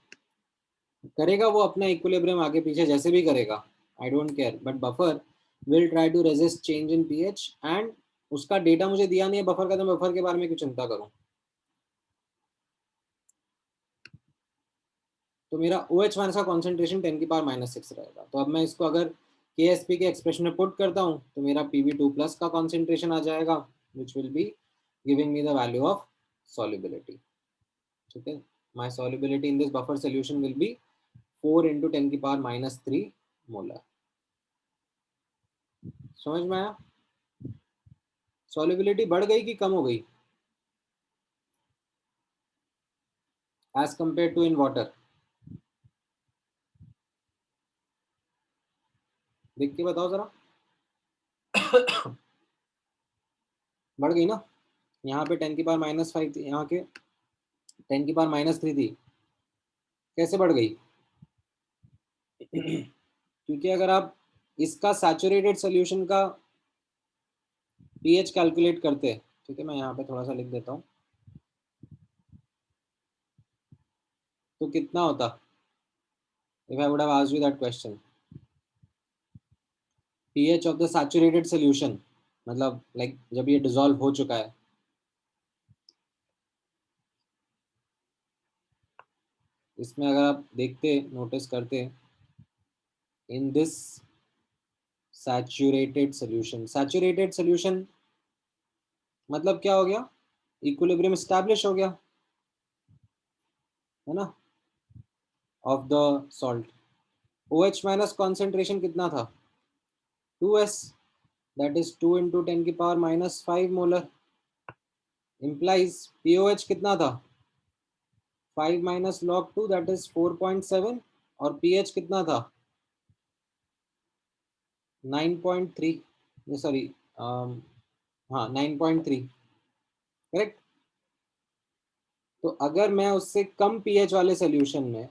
करेगा वो अपना इक्विलिब्रियम आगे पीछे जैसे भी करेगा, I don't care, but buffer will try to resist change in pH. And उसका डेटा मुझे दिया नहीं है बफर का, तो मैं बफर के बारे में क्यों चिंता करूं. तो मेरा OH माइनस का कॉन्सेंट्रेशन 10⁻⁻6 रहेगा. तो अब मैं इसको अगर KSP के एक्सप्रेशन में पुट करता हूँ तो मेरा Pb2 प्लस का कॉन्सेंट्रेशन आ जाएगा, which will be giving me the value of solubility. ठीक है, my solubility in this buffer solution will be 4 into 10⁻⁻3 molar. समझ में आया. solubility बढ़ गई कि कम हो गई as compared to in water. देख के बताओ जरा. बढ़ गई ना. यहाँ पे 10⁻⁻5 थी, यहाँ के 10⁻⁻3 थी. कैसे बढ़ गई? क्योंकि अगर आप इसका सैचुरेटेड सोल्यूशन का पीएच कैलकुलेट करते हैं, ठीक है, मैं यहाँ पे थोड़ा सा लिख देता हूँ, तो कितना होता if I would have asked you that question. pH of the saturated solution, मतलब लाइक जब ये डिसॉल्व हो चुका है, इसमें अगर आप देखते नोटिस करते, इन दिस सैचुरेटेड सोल्यूशन मतलब क्या हो गया, इक्विलिब्रियम एस्टैब्लिश हो गया है ना, of the salt. OH minus concentration कितना था, 2S, that is 2 into 10⁻⁻5 molar. implies POH कितना था, 5 minus log 2, that is 4.7, और pH कितना था, 9.3, सॉरी, हाँ 9.3, करेक्ट. तो अगर मैं उससे कम पीएच वाले सोल्यूशन में,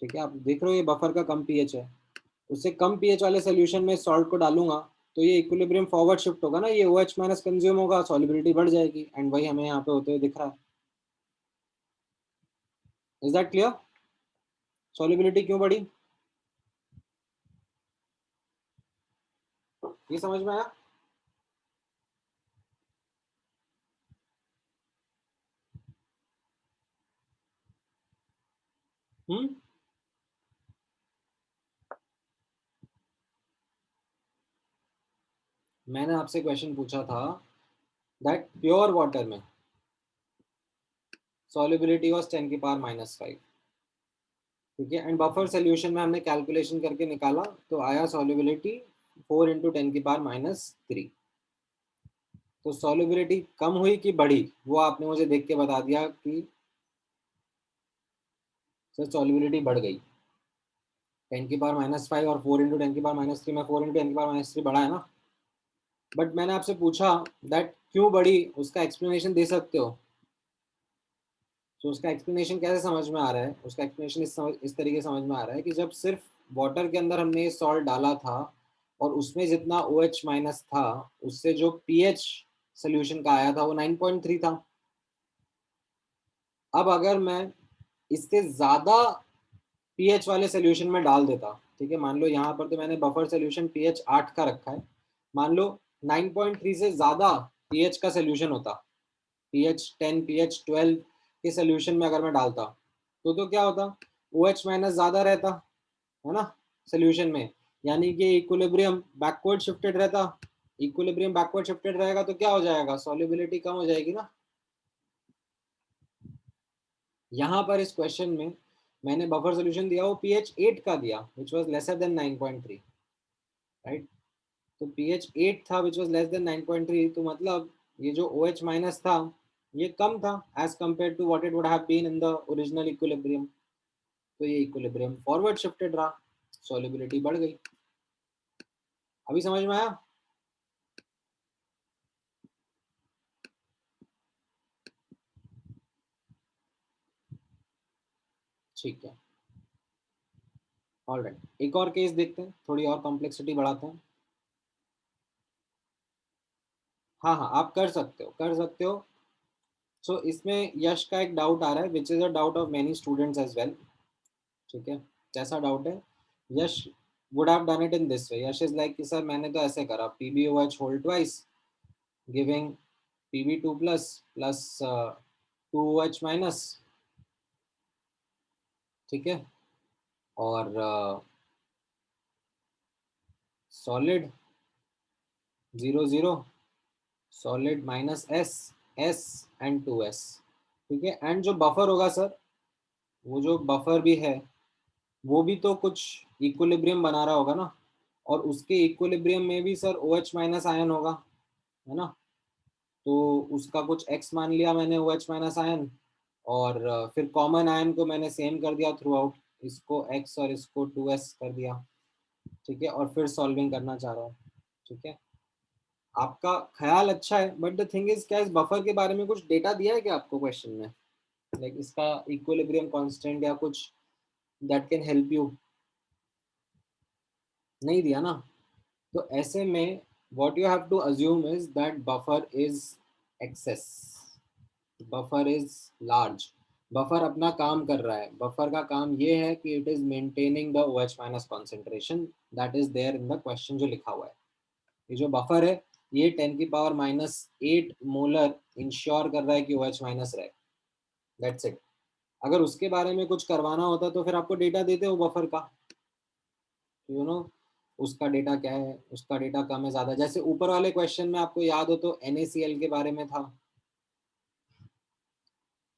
ठीक है, आप देख रहे हो ये बफर का कम पीएच है, उससे कम पीएच वाले सोल्यूशन में सॉल्ट को डालूंगा तो ये इक्विलिब्रियम फॉरवर्ड शिफ्ट होगा ना, ये OH माइनस कंज्यूम होगा, सॉल्युबिलिटी बढ़ जाएगी, एंड वही हमें यहाँ पे होते हुए दिख रहा है. Is that clear. सॉल्युबिलिटी क्यों बढ़ी, ये समझ में आया. हम्म. मैंने आपसे क्वेश्चन पूछा था दैट प्योर वाटर में solubility was 10⁻⁻5, ठीक है, एंड बफर सोल्यूशन में हमने कैलकुलेशन करके निकाला तो आया solubility 4 into 10⁻⁻3. तो solubility कम हुई कि बढ़ी, वो आपने मुझे देख के बता दिया कि सर solubility बढ़ गई. 10⁻⁻5 और 4 into 10⁻⁻3 में 4 into 10⁻⁻3 बढ़ा है ना. बट मैंने आपसे पूछा दैट क्यों बढ़ी, उसका एक्सप्लेनेशन दे सकते हो. तो उसका एक्सप्लेनेशन कैसे समझ में आ रहा है, उसका एक्सप्लेनेशन इस तरीके समझ में आ रहा है कि जब सिर्फ वाटर के अंदर हमने सॉल्ट डाला था और उसमें जितना OH माइनस था, उससे जो पीएच सोल्यूशन का आया था वो 9.3 था. अब अगर मैं इससे ज्यादा पीएच वाले सोल्यूशन में डाल देता, ठीक है, मान लो यहाँ पर तो मैंने बफर सोल्यूशन पीएच 8 का रखा है, मान लो 9.3 से ज्यादा पीएच का सोल्यूशन होता, pH 10 pH 12 के सोल्यूशन में अगर मैं डालता तो क्या होता, OH माइनस ज्यादा रहता है ना सोल्यूशन में, यानी कि इक्विलिब्रियम बैकवर्ड शिफ्टेड रहता. इक्विलिब्रियम बैकवर्ड शिफ्टेड रहेगा तो क्या हो जाएगा, सॉल्युबिलिटी कम हो जाएगी ना. यहाँ पर इस क्वेश्चन में मैंने बफर सोल्यूशन दिया वो pH 8 का दिया which was lesser than 9.3, right. तो pH 8 था विच वाज लेस देन 9.3, तो मतलब ये जो OH माइनस था ये कम था as compare to what it would have been in the original equilibrium, तो ये इक्विलिब्रियम फॉरवर्ड शिफ्टेड रहा, सॉल्युबिलिटी बढ़ गई। अभी समझ में आया? ठीक है, ऑलराइट, एक और केस देखते हैं, थोड़ी और कॉम्प्लेक्सिटी बढ़ाते हैं। हाँ हाँ, आप कर सकते हो, कर सकते हो। सो इसमें यश का एक डाउट आ रहा है, which is a doubt of many students as well. ठीक है, कैसा डाउट है? Yash would have done it in this way. Yash is like कि सर मैंने तो ऐसे करा, PbOH whole twice giving Pb2 plus plus 2OH minus. ठीक है, और solid 0 0, solid minus S, S and 2s। ठीक है, एंड जो बफर होगा सर, वो जो बफर भी है वो भी तो कुछ इक्विलिब्रियम बना रहा होगा ना, और उसके इक्विलिब्रियम में भी सर OH माइनस आयन होगा, है ना? तो उसका कुछ x मान लिया मैंने, OH माइनस आयन, और फिर कॉमन आयन को मैंने सेम कर दिया थ्रू आउट, इसको x और इसको 2s कर दिया। ठीक है, और फिर सॉल्विंग करना चाह रहा हूँ। ठीक है, आपका ख्याल अच्छा है, बट द थिंग इज, क्या इस बफर के बारे में कुछ डेटा दिया है क्या आपको क्वेश्चन में? लाइक इसका इक्विलिब्रियम कांस्टेंट या कुछ दैट कैन हेल्प यू? नहीं दिया ना? तो ऐसे में what you have to assume is that buffer is excess, buffer is large, buffer अपना काम कर रहा है। बफर का काम ये है कि it is maintaining the OH minus concentration that is there in the question जो लिखा हुआ है। ये जो बफर है, ये 10⁻⁸ मोलर इंश्योर कर रहा है कि OH माइनस रहे, दैट्स इट। अगर उसके बारे में कुछ करवाना होता तो फिर आपको डेटा देते हो बफर का, यू नो उसका डेटा क्या है, उसका डेटा कम है ज्यादा। जैसे ऊपर वाले क्वेश्चन में आपको याद हो तो NaCl के बारे में था।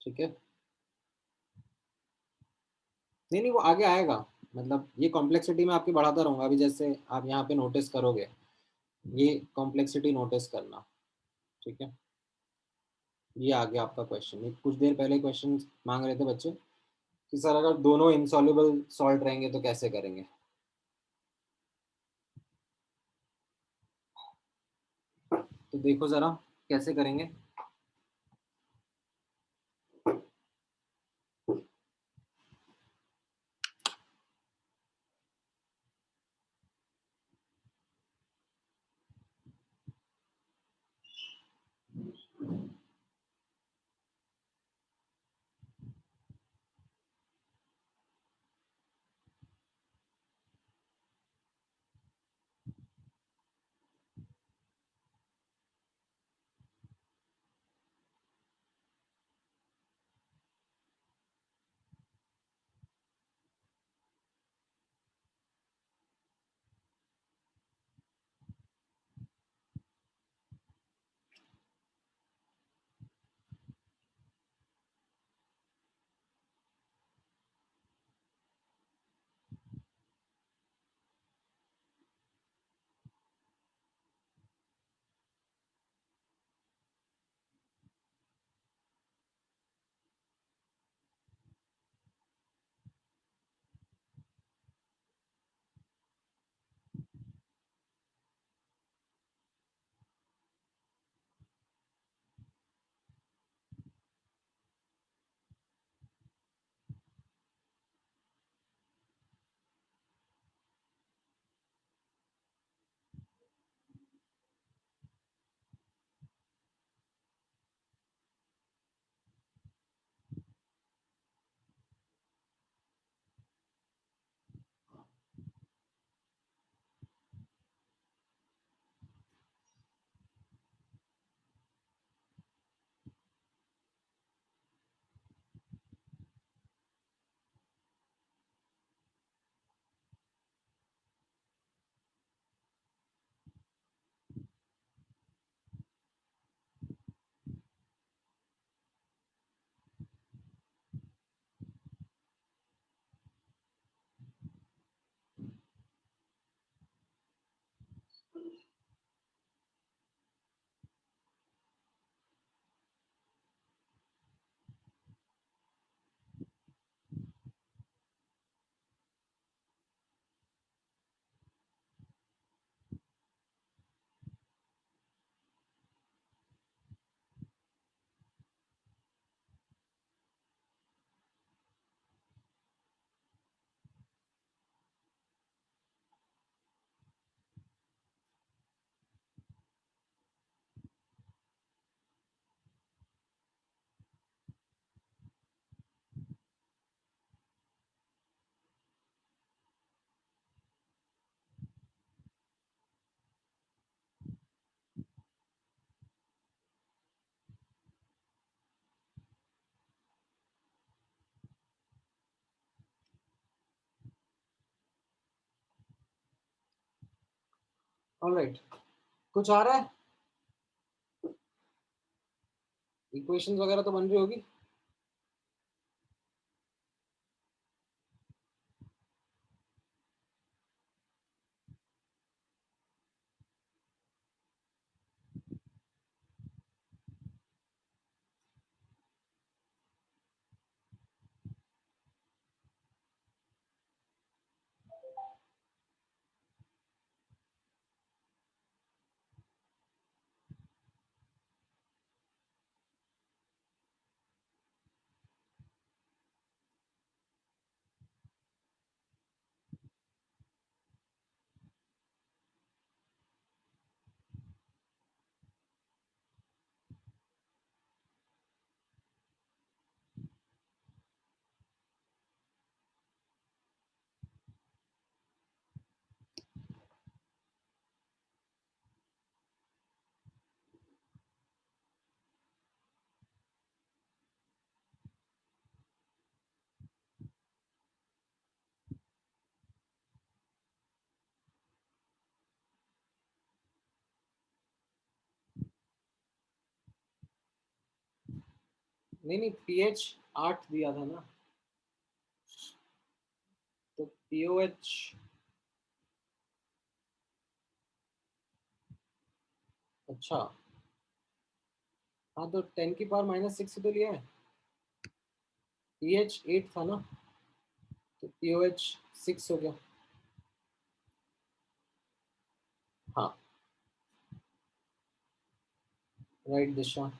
ठीक है, नहीं नहीं, वो आगे आएगा। मतलब ये कॉम्प्लेक्सिटी मैं आपकी बढ़ाता रहूंगा, अभी जैसे आप यहाँ पे नोटिस करोगे, ये कॉम्प्लेक्सिटी नोटिस करना। ठीक है, ये आ गया आपका क्वेश्चन। ये कुछ देर पहले क्वेश्चन मांग रहे थे बच्चे कि सर अगर दोनों इनसॉल्युबल सॉल्ट रहेंगे तो कैसे करेंगे। तो देखो जरा कैसे करेंगे। ऑलराइट, कुछ आ रहा है? इक्वेशंस वगैरह तो बन रही होगी। नहीं नहीं, पीएच 8 दिया था ना, तो पीओएच, अच्छा हाँ, तो 10⁻⁻6 तो लिया है। पीएच 8 था ना, तो पीओएच 6 हो गया। हाँ, राइट दिशा,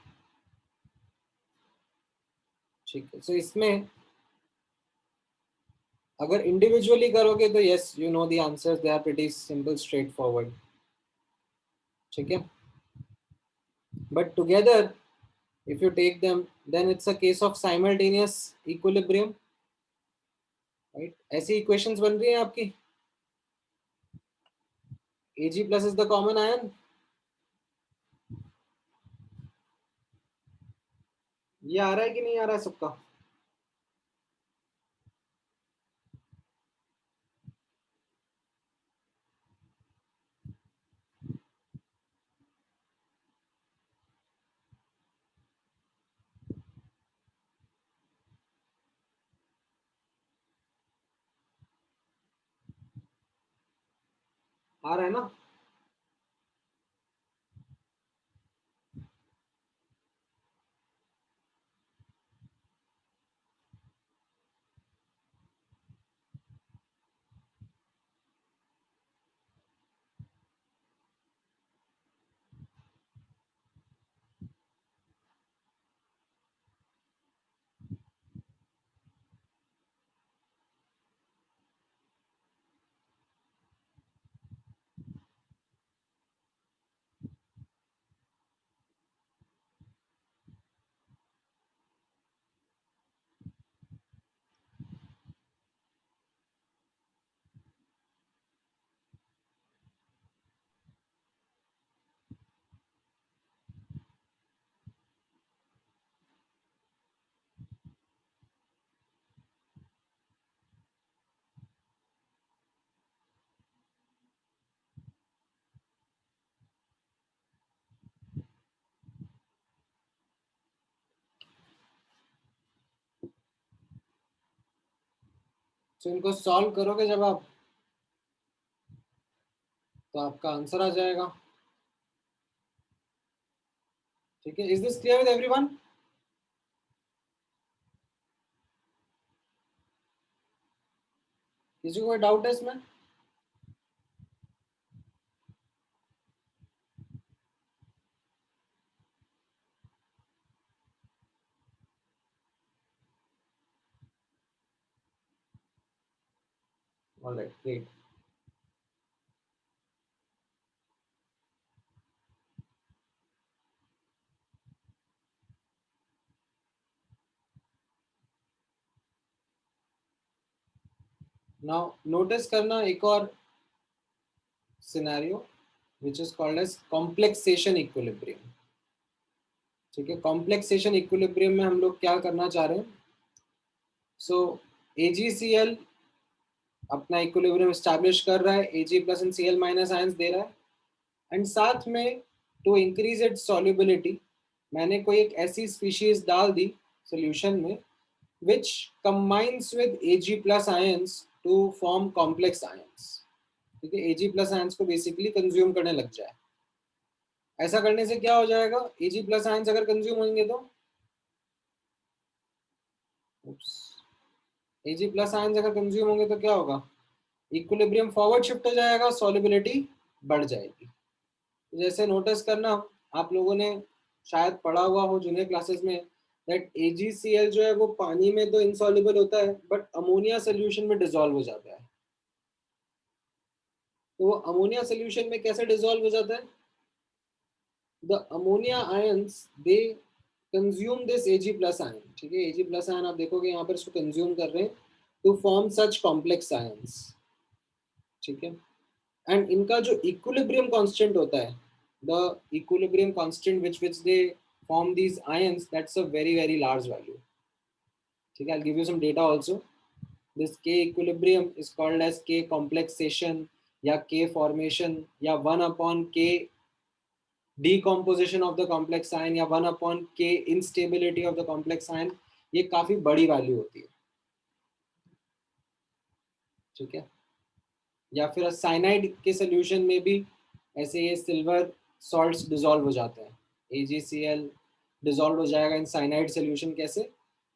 ठीक है। सो इसमें अगर इंडिविजुअली करोगे तो yes, you know the answers, they are pretty simple, straightforward, ठीक है। But together if you take them, then it's a case of simultaneous equilibrium, right? ऐसी equations बन रही हैं आपकी। Ag plus is the common ion। ये आ रहा है कि नहीं आ रहा है सबका? आ रहा है ना? तो इनको सॉल्व करोगे जब आप, तो आपका आंसर आ जाएगा, ठीक है। Is this clear with everyone? किसी को कोई डाउट है इसमें? Alright, great. नाउ नोटिस करना एक और scenario which is called as complexation equilibrium, ठीक है। कॉम्प्लेक्सेशन इक्विलिब्रियम में हम लोग क्या करना चाह रहे हैं? सो AgCl अपना इक्विलिब्रियम एस्टैब्लिश कर रहा है, Ag plus and Cl minus ions दे रहा है, एंड साथ में टू इंक्रीज इट्स सॉल्युबिलिटी मैंने कोई एक ऐसी स्पीशीज डाल दी सोल्यूशन में which combines with Ag plus ions to form complex ions. ठीक है, Ag plus ions को बेसिकली कंज्यूम करने लग जाए। ऐसा करने से क्या हो जाएगा, Ag plus ions अगर कंज्यूम होंगे तो Ag plus ions अगर कंज्यूम होंगे तो क्या होगा, इक्विलिब्रियम फॉरवर्ड शिफ्ट हो जाएगा, सॉल्युबिलिटी बढ़ जाएगी। तो जैसे नोटिस करना, आप लोगों ने शायद पढ़ा हुआ हो जूनियर क्लासेस में दैट AgCl जो है वो पानी में तो इनसॉल्युबल होता है बट अमोनिया सोल्यूशन में डिसॉल्व हो जाता है। तो वो अमोनिया सोल्यूशन में कैसे डिसॉल्व हो जाता है, the ammonia ions they consume this Ag plus ion. ठीक है, Ag प्लस आयन आप देखोगे यहाँ पर इसको कंज्यूम कर रहे हैं to form such complex ions. ठीक है, एंड इनका जो इक्विलिब्रियम कांस्टेंट होता है, the equilibrium constant which they form these ions, that's a very very large value. ठीक है, I give you some data also. This K equilibrium is called as K complexation या K formation या 1 upon K decomposition of the complex ion या 1 upon K instability of the complex ion। ये काफी बड़ी value होती है। ठीक है, या फिर साइनाइड के सोल्यूशन में भी ऐसे ये सिल्वर सॉल्ट्स डिसॉल्व हो जाते हैं। AgCl डिसॉल्व हो जाएगा इन साइनाइड सोल्यूशन, कैसे,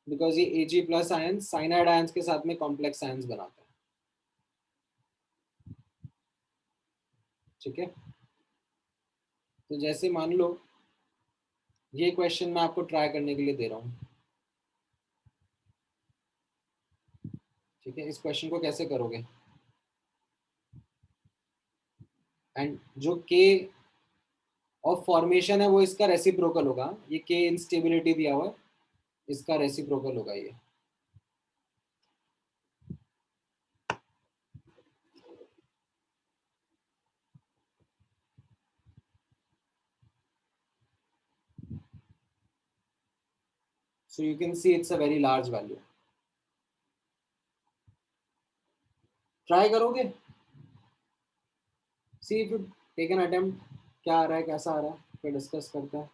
बिकॉज ये Ag plus ion cyanide ions के साथ में कॉम्प्लेक्स आयंस बनाते हैं। ठीक है, तो जैसे मान लो ये क्वेश्चन मैं आपको ट्राई करने के लिए दे रहा हूँ। ठीक है, इस क्वेश्चन को कैसे करोगे, एंड जो K ऑफ फॉर्मेशन है वो इसका रेसिप्रोकल होगा। ये K इंस्टेबिलिटी दिया हुआ है, इसका रेसिप्रोकल होगा ये। So you can see it's a very large value. Try करोगे, see if you take an attempt, क्या आ रहा है कैसा आ रहा है, फिर डिस्कस करते हैं।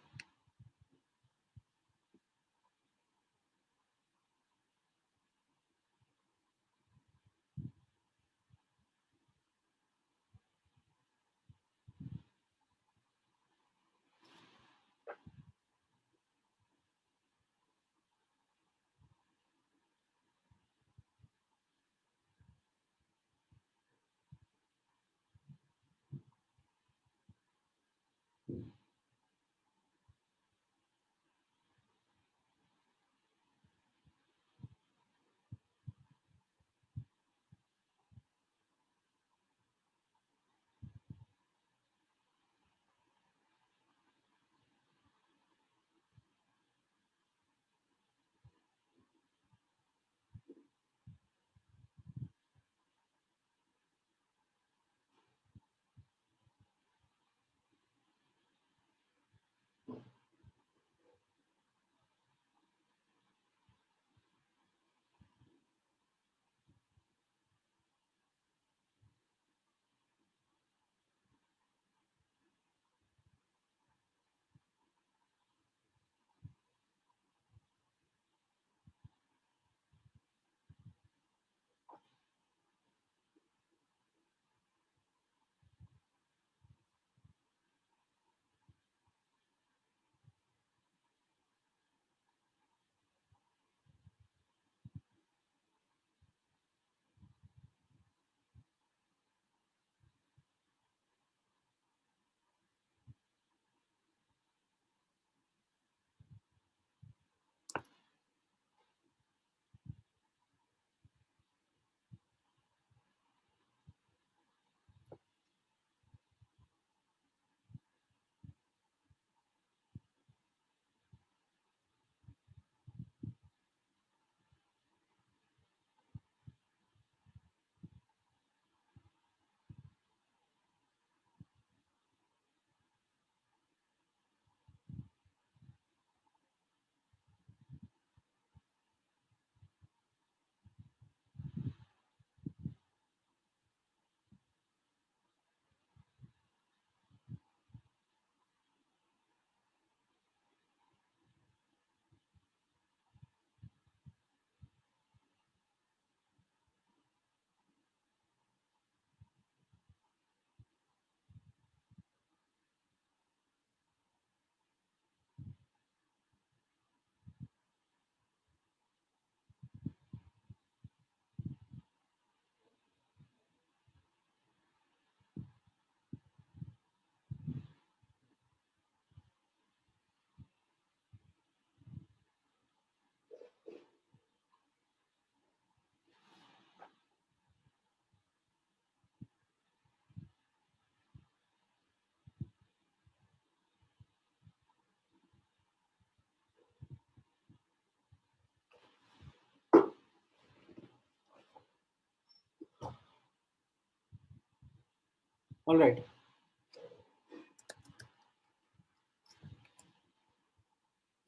ऑलराइट,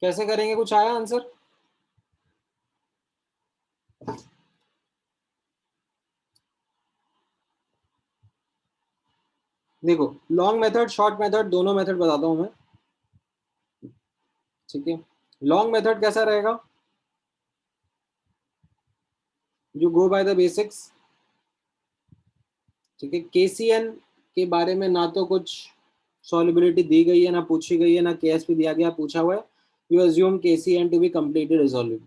कैसे करेंगे, कुछ आया आंसर? देखो, लॉन्ग मेथड शॉर्ट मेथड दोनों मेथड बताता हूं मैं, ठीक है। लॉन्ग मेथड कैसा रहेगा? You go by the basics, ठीक है। केसीएन के बारे में ना तो कुछ सॉल्युबिलिटी दी गई है, ना पूछी गई है, ना केएसपी दिया गया, पूछा हुआ है। You assume KCN to be completely resolved,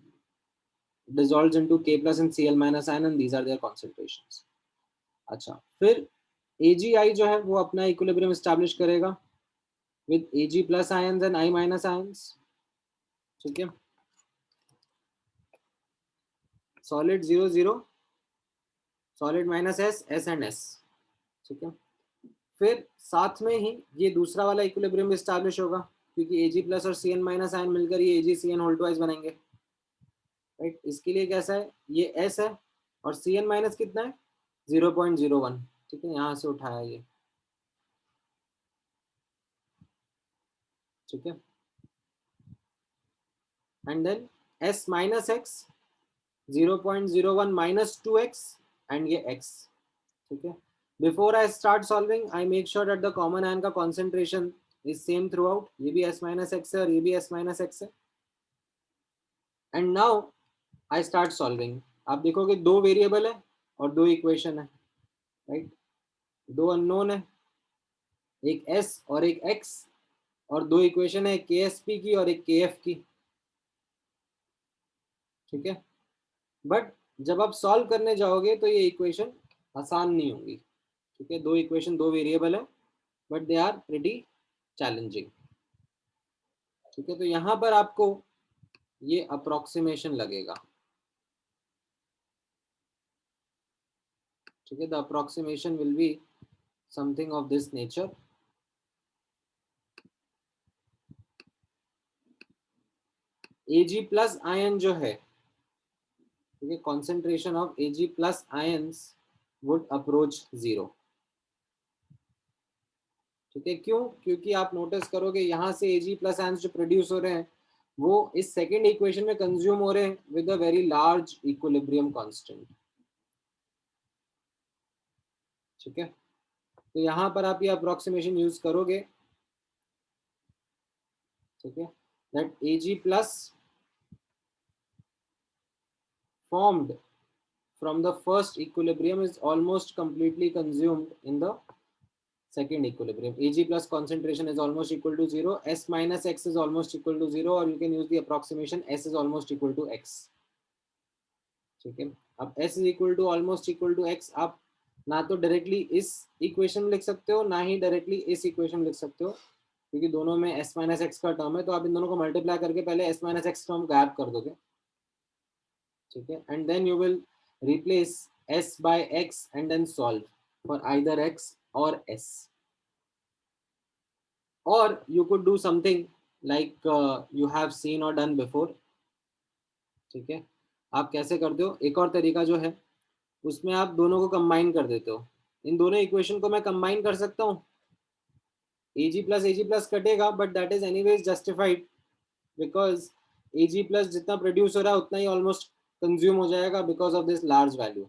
dissolves into K plus and Cl minus ion and these are their concentrations। अच्छा, फिर AgI जो है वो अपना इक्विलिब्रियम एस्टैब्लिश करेगा with Ag plus ions and I minus ions, ठीक है। Solid 0 0, solid minus S, S and S, ठीक है। फिर साथ में ही ये दूसरा वाला इक्विलिब्रियम एस्टैब्लिश होगा, क्योंकि Ag प्लस और Cn माइनस आयन मिलकर ये AgCN होल ट्वाइस बनेंगे, राइट। इसके लिए कैसा है, ये S है और Cn माइनस कितना है, 0.01, ठीक है, यहाँ से उठाया ये, ठीक है। And then S minus x, 0.01 minus 2x and ये x, ठीक है। Before I start solving I make sure that the common ion का concentration is same throughout, ये भी S माइनस एक्स है और ये भी S माइनस एक्स है। And now I start solving. आप देखोगे दो वेरिएबल है और दो इक्वेशन है, राइट। दो अननोन है, एक S और एक x, और दो इक्वेशन है, एक KSP की और एक KF की, ठीक है। बट जब आप सॉल्व करने जाओगे तो ये इक्वेशन आसान नहीं होगी, ठीक है। दो इक्वेशन, दो वेरिएबल है, but they are pretty challenging, ठीक है। तो यहाँ पर आपको ये अप्रोक्सीमेशन लगेगा, ठीक है। The approximation will be something of this nature. Ag plus ion जो है, ठीक है, concentration of Ag plus ions would approach 0, ठीक है। क्यों? क्योंकि आप नोटिस करोगे यहाँ से Ag प्लस आयंस जो प्रोड्यूस हो रहे हैं वो इस सेकेंड इक्वेशन में कंज्यूम हो रहे हैं with a very large equilibrium constant, ठीक है। तो यहाँ पर आप ये अप्रोक्सीमेशन यूज करोगे, ठीक है, that Ag plus formed from the first equilibrium is almost completely consumed in the second equilibrium. Ag plus concentration is almost equal to 0, S minus x is almost equal to 0, or you can use the approximation S is almost equal to x, ठीक है। अब S is equal to almost equal to x, आप ना तो directly इस equation लिख सकते हो, ना ही डायरेक्टली इस इक्वेशन लिख सकते हो, क्योंकि दोनों में S माइनस एक्स का टर्म है। तो आप इन दोनों को मल्टीप्लाई करके पहले S माइनस एक्स टर्म गायब कर दोगे, ठीक है। And then you will replace S by x and then solve for either x or S, or you could do something like you have seen or done before, ठीक है। आप कैसे करते हो, एक और तरीका जो है उसमें आप दोनों को कंबाइन कर देते हो। इन दोनों इक्वेशन को मैं कंबाइन कर सकता हूँ, Ag प्लस कटेगा but that is anyways justified, because Ag plus जितना प्रोड्यूस हो रहा है उतना ही ऑलमोस्ट कंज्यूम हो जाएगा because of this large value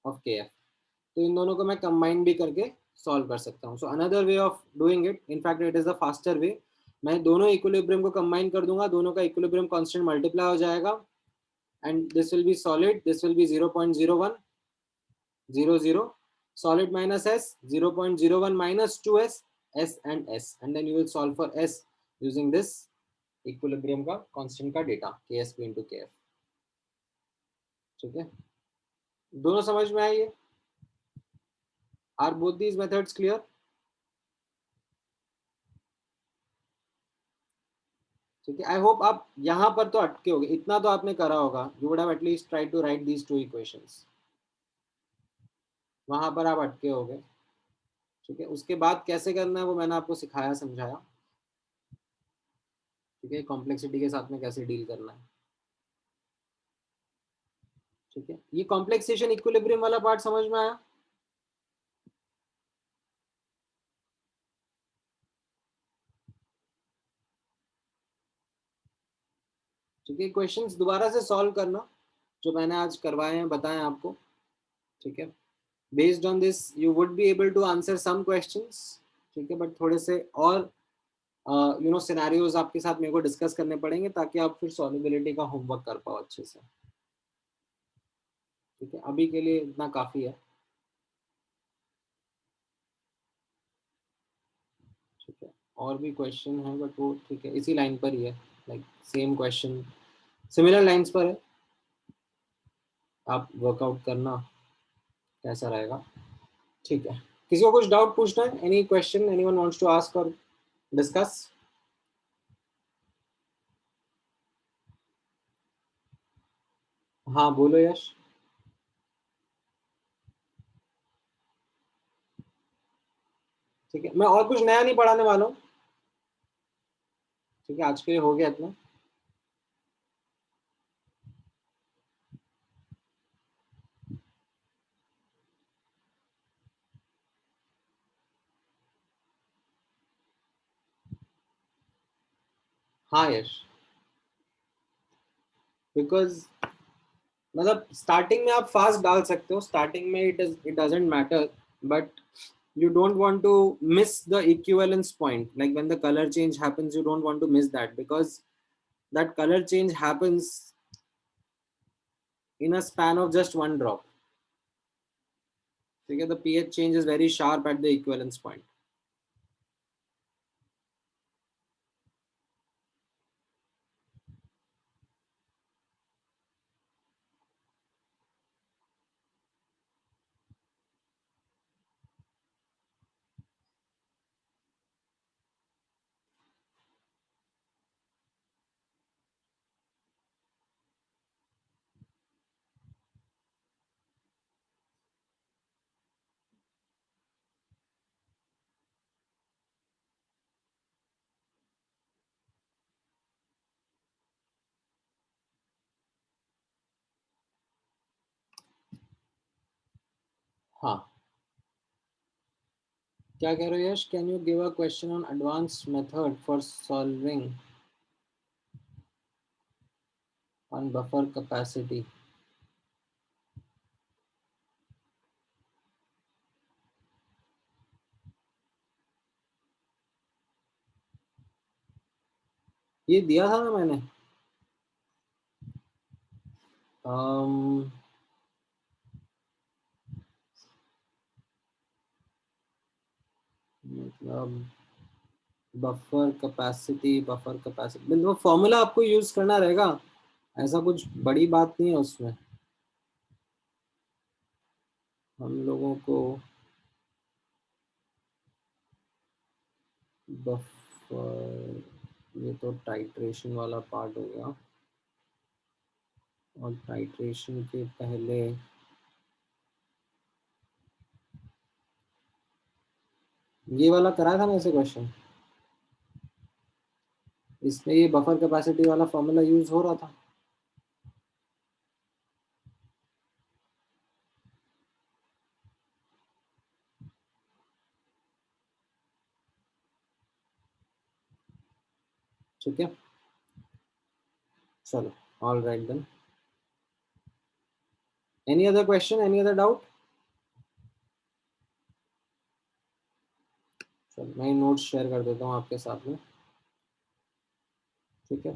of Kf। तो इन दोनों को मैं कंबाइन भी करके सॉल्व कर सकता हूँ। So another way of doing it, in fact it is the faster way, मैं दोनों इक्विलिब्रियम को कंबाइन कर दूंगा, दोनों का इक्विलिब्रियम कांस्टेंट मल्टीप्लाई हो जाएगा and this will B solid, this will B 0.01 0 0, solid minus s 0.01 minus 2s, s and s, and then you will solve for s using this equilibrium का constant का data ksp into kf, ठीक है। दोनों समझ में आई है? Are both these methods clear? ठीक है, आई होप आप यहाँ पर तो अटके होगे, इतना तो आपने करा होगा, you would have at least try to write these two equations, वहां पर आप अटके होगे, ठीक है। उसके बाद कैसे करना है वो मैंने आपको सिखाया, समझाया, ठीक है। कॉम्प्लेक्सिटी के साथ में कैसे डील करना है, ठीक है। ये कॉम्प्लेक्सेशन इक्विलिब्रियम वाला पार्ट समझ में आया? ठीक है, क्वेश्चंस दोबारा से सॉल्व करना जो मैंने आज करवाए हैं, बताएं आपको, ठीक है। Based on this you would be able to answer some questions, ठीक है, बट थोड़े से और सिनेरियोज आपके साथ मेरे को डिस्कस करने पड़ेंगे ताकि आप फिर सॉल्युबिलिटी का होमवर्क कर पाओ अच्छे से, ठीक है। अभी के लिए इतना काफी है, ठीक है। और भी क्वेश्चन है बट वो ठीक है, इसी लाइन पर ही है, like same question similar lines पर है, आप वर्कआउट करना कैसा रहेगा, ठीक है। किसी को कुछ डाउट पूछना है, any question anyone wants to ask और डिस्कस? हाँ बोलो यश। ठीक है, मैं और कुछ नया नहीं पढ़ाने वाला हूँ, ठीक है, आज के लिए हो गया इतना। हाँ यश, बिकॉज मतलब स्टार्टिंग में आप फास्ट डाल सकते हो, स्टार्टिंग में it doesn't matter, but you don't want to miss the equivalence point, like when the color change happens you don't want to miss that, because that color change happens in a span of just one drop, okay? The pH change is very sharp at the equivalence point. हाँ, क्या कह रहे हो Yash? Can you give a question on advance method for solving on buffer capacity? ये दिया था ना मैंने, um, मतलब बफर कैपेसिटी मतलब फॉर्मूला आपको यूज करना रहेगा, ऐसा कुछ बड़ी बात नहीं है उसमें। हम लोगों को बफर, ये तो टाइट्रेशन वाला पार्ट हो गया, और टाइट्रेशन के पहले ये वाला कराया था ना ऐसे क्वेश्चन, इसमें ये बफर कैपेसिटी वाला फॉर्मूला यूज हो रहा था। ठीक है, चलो, all right then. Any other question, any other doubt? चलो मैं नोट्स शेयर कर देता हूँ आपके साथ में, ठीक है।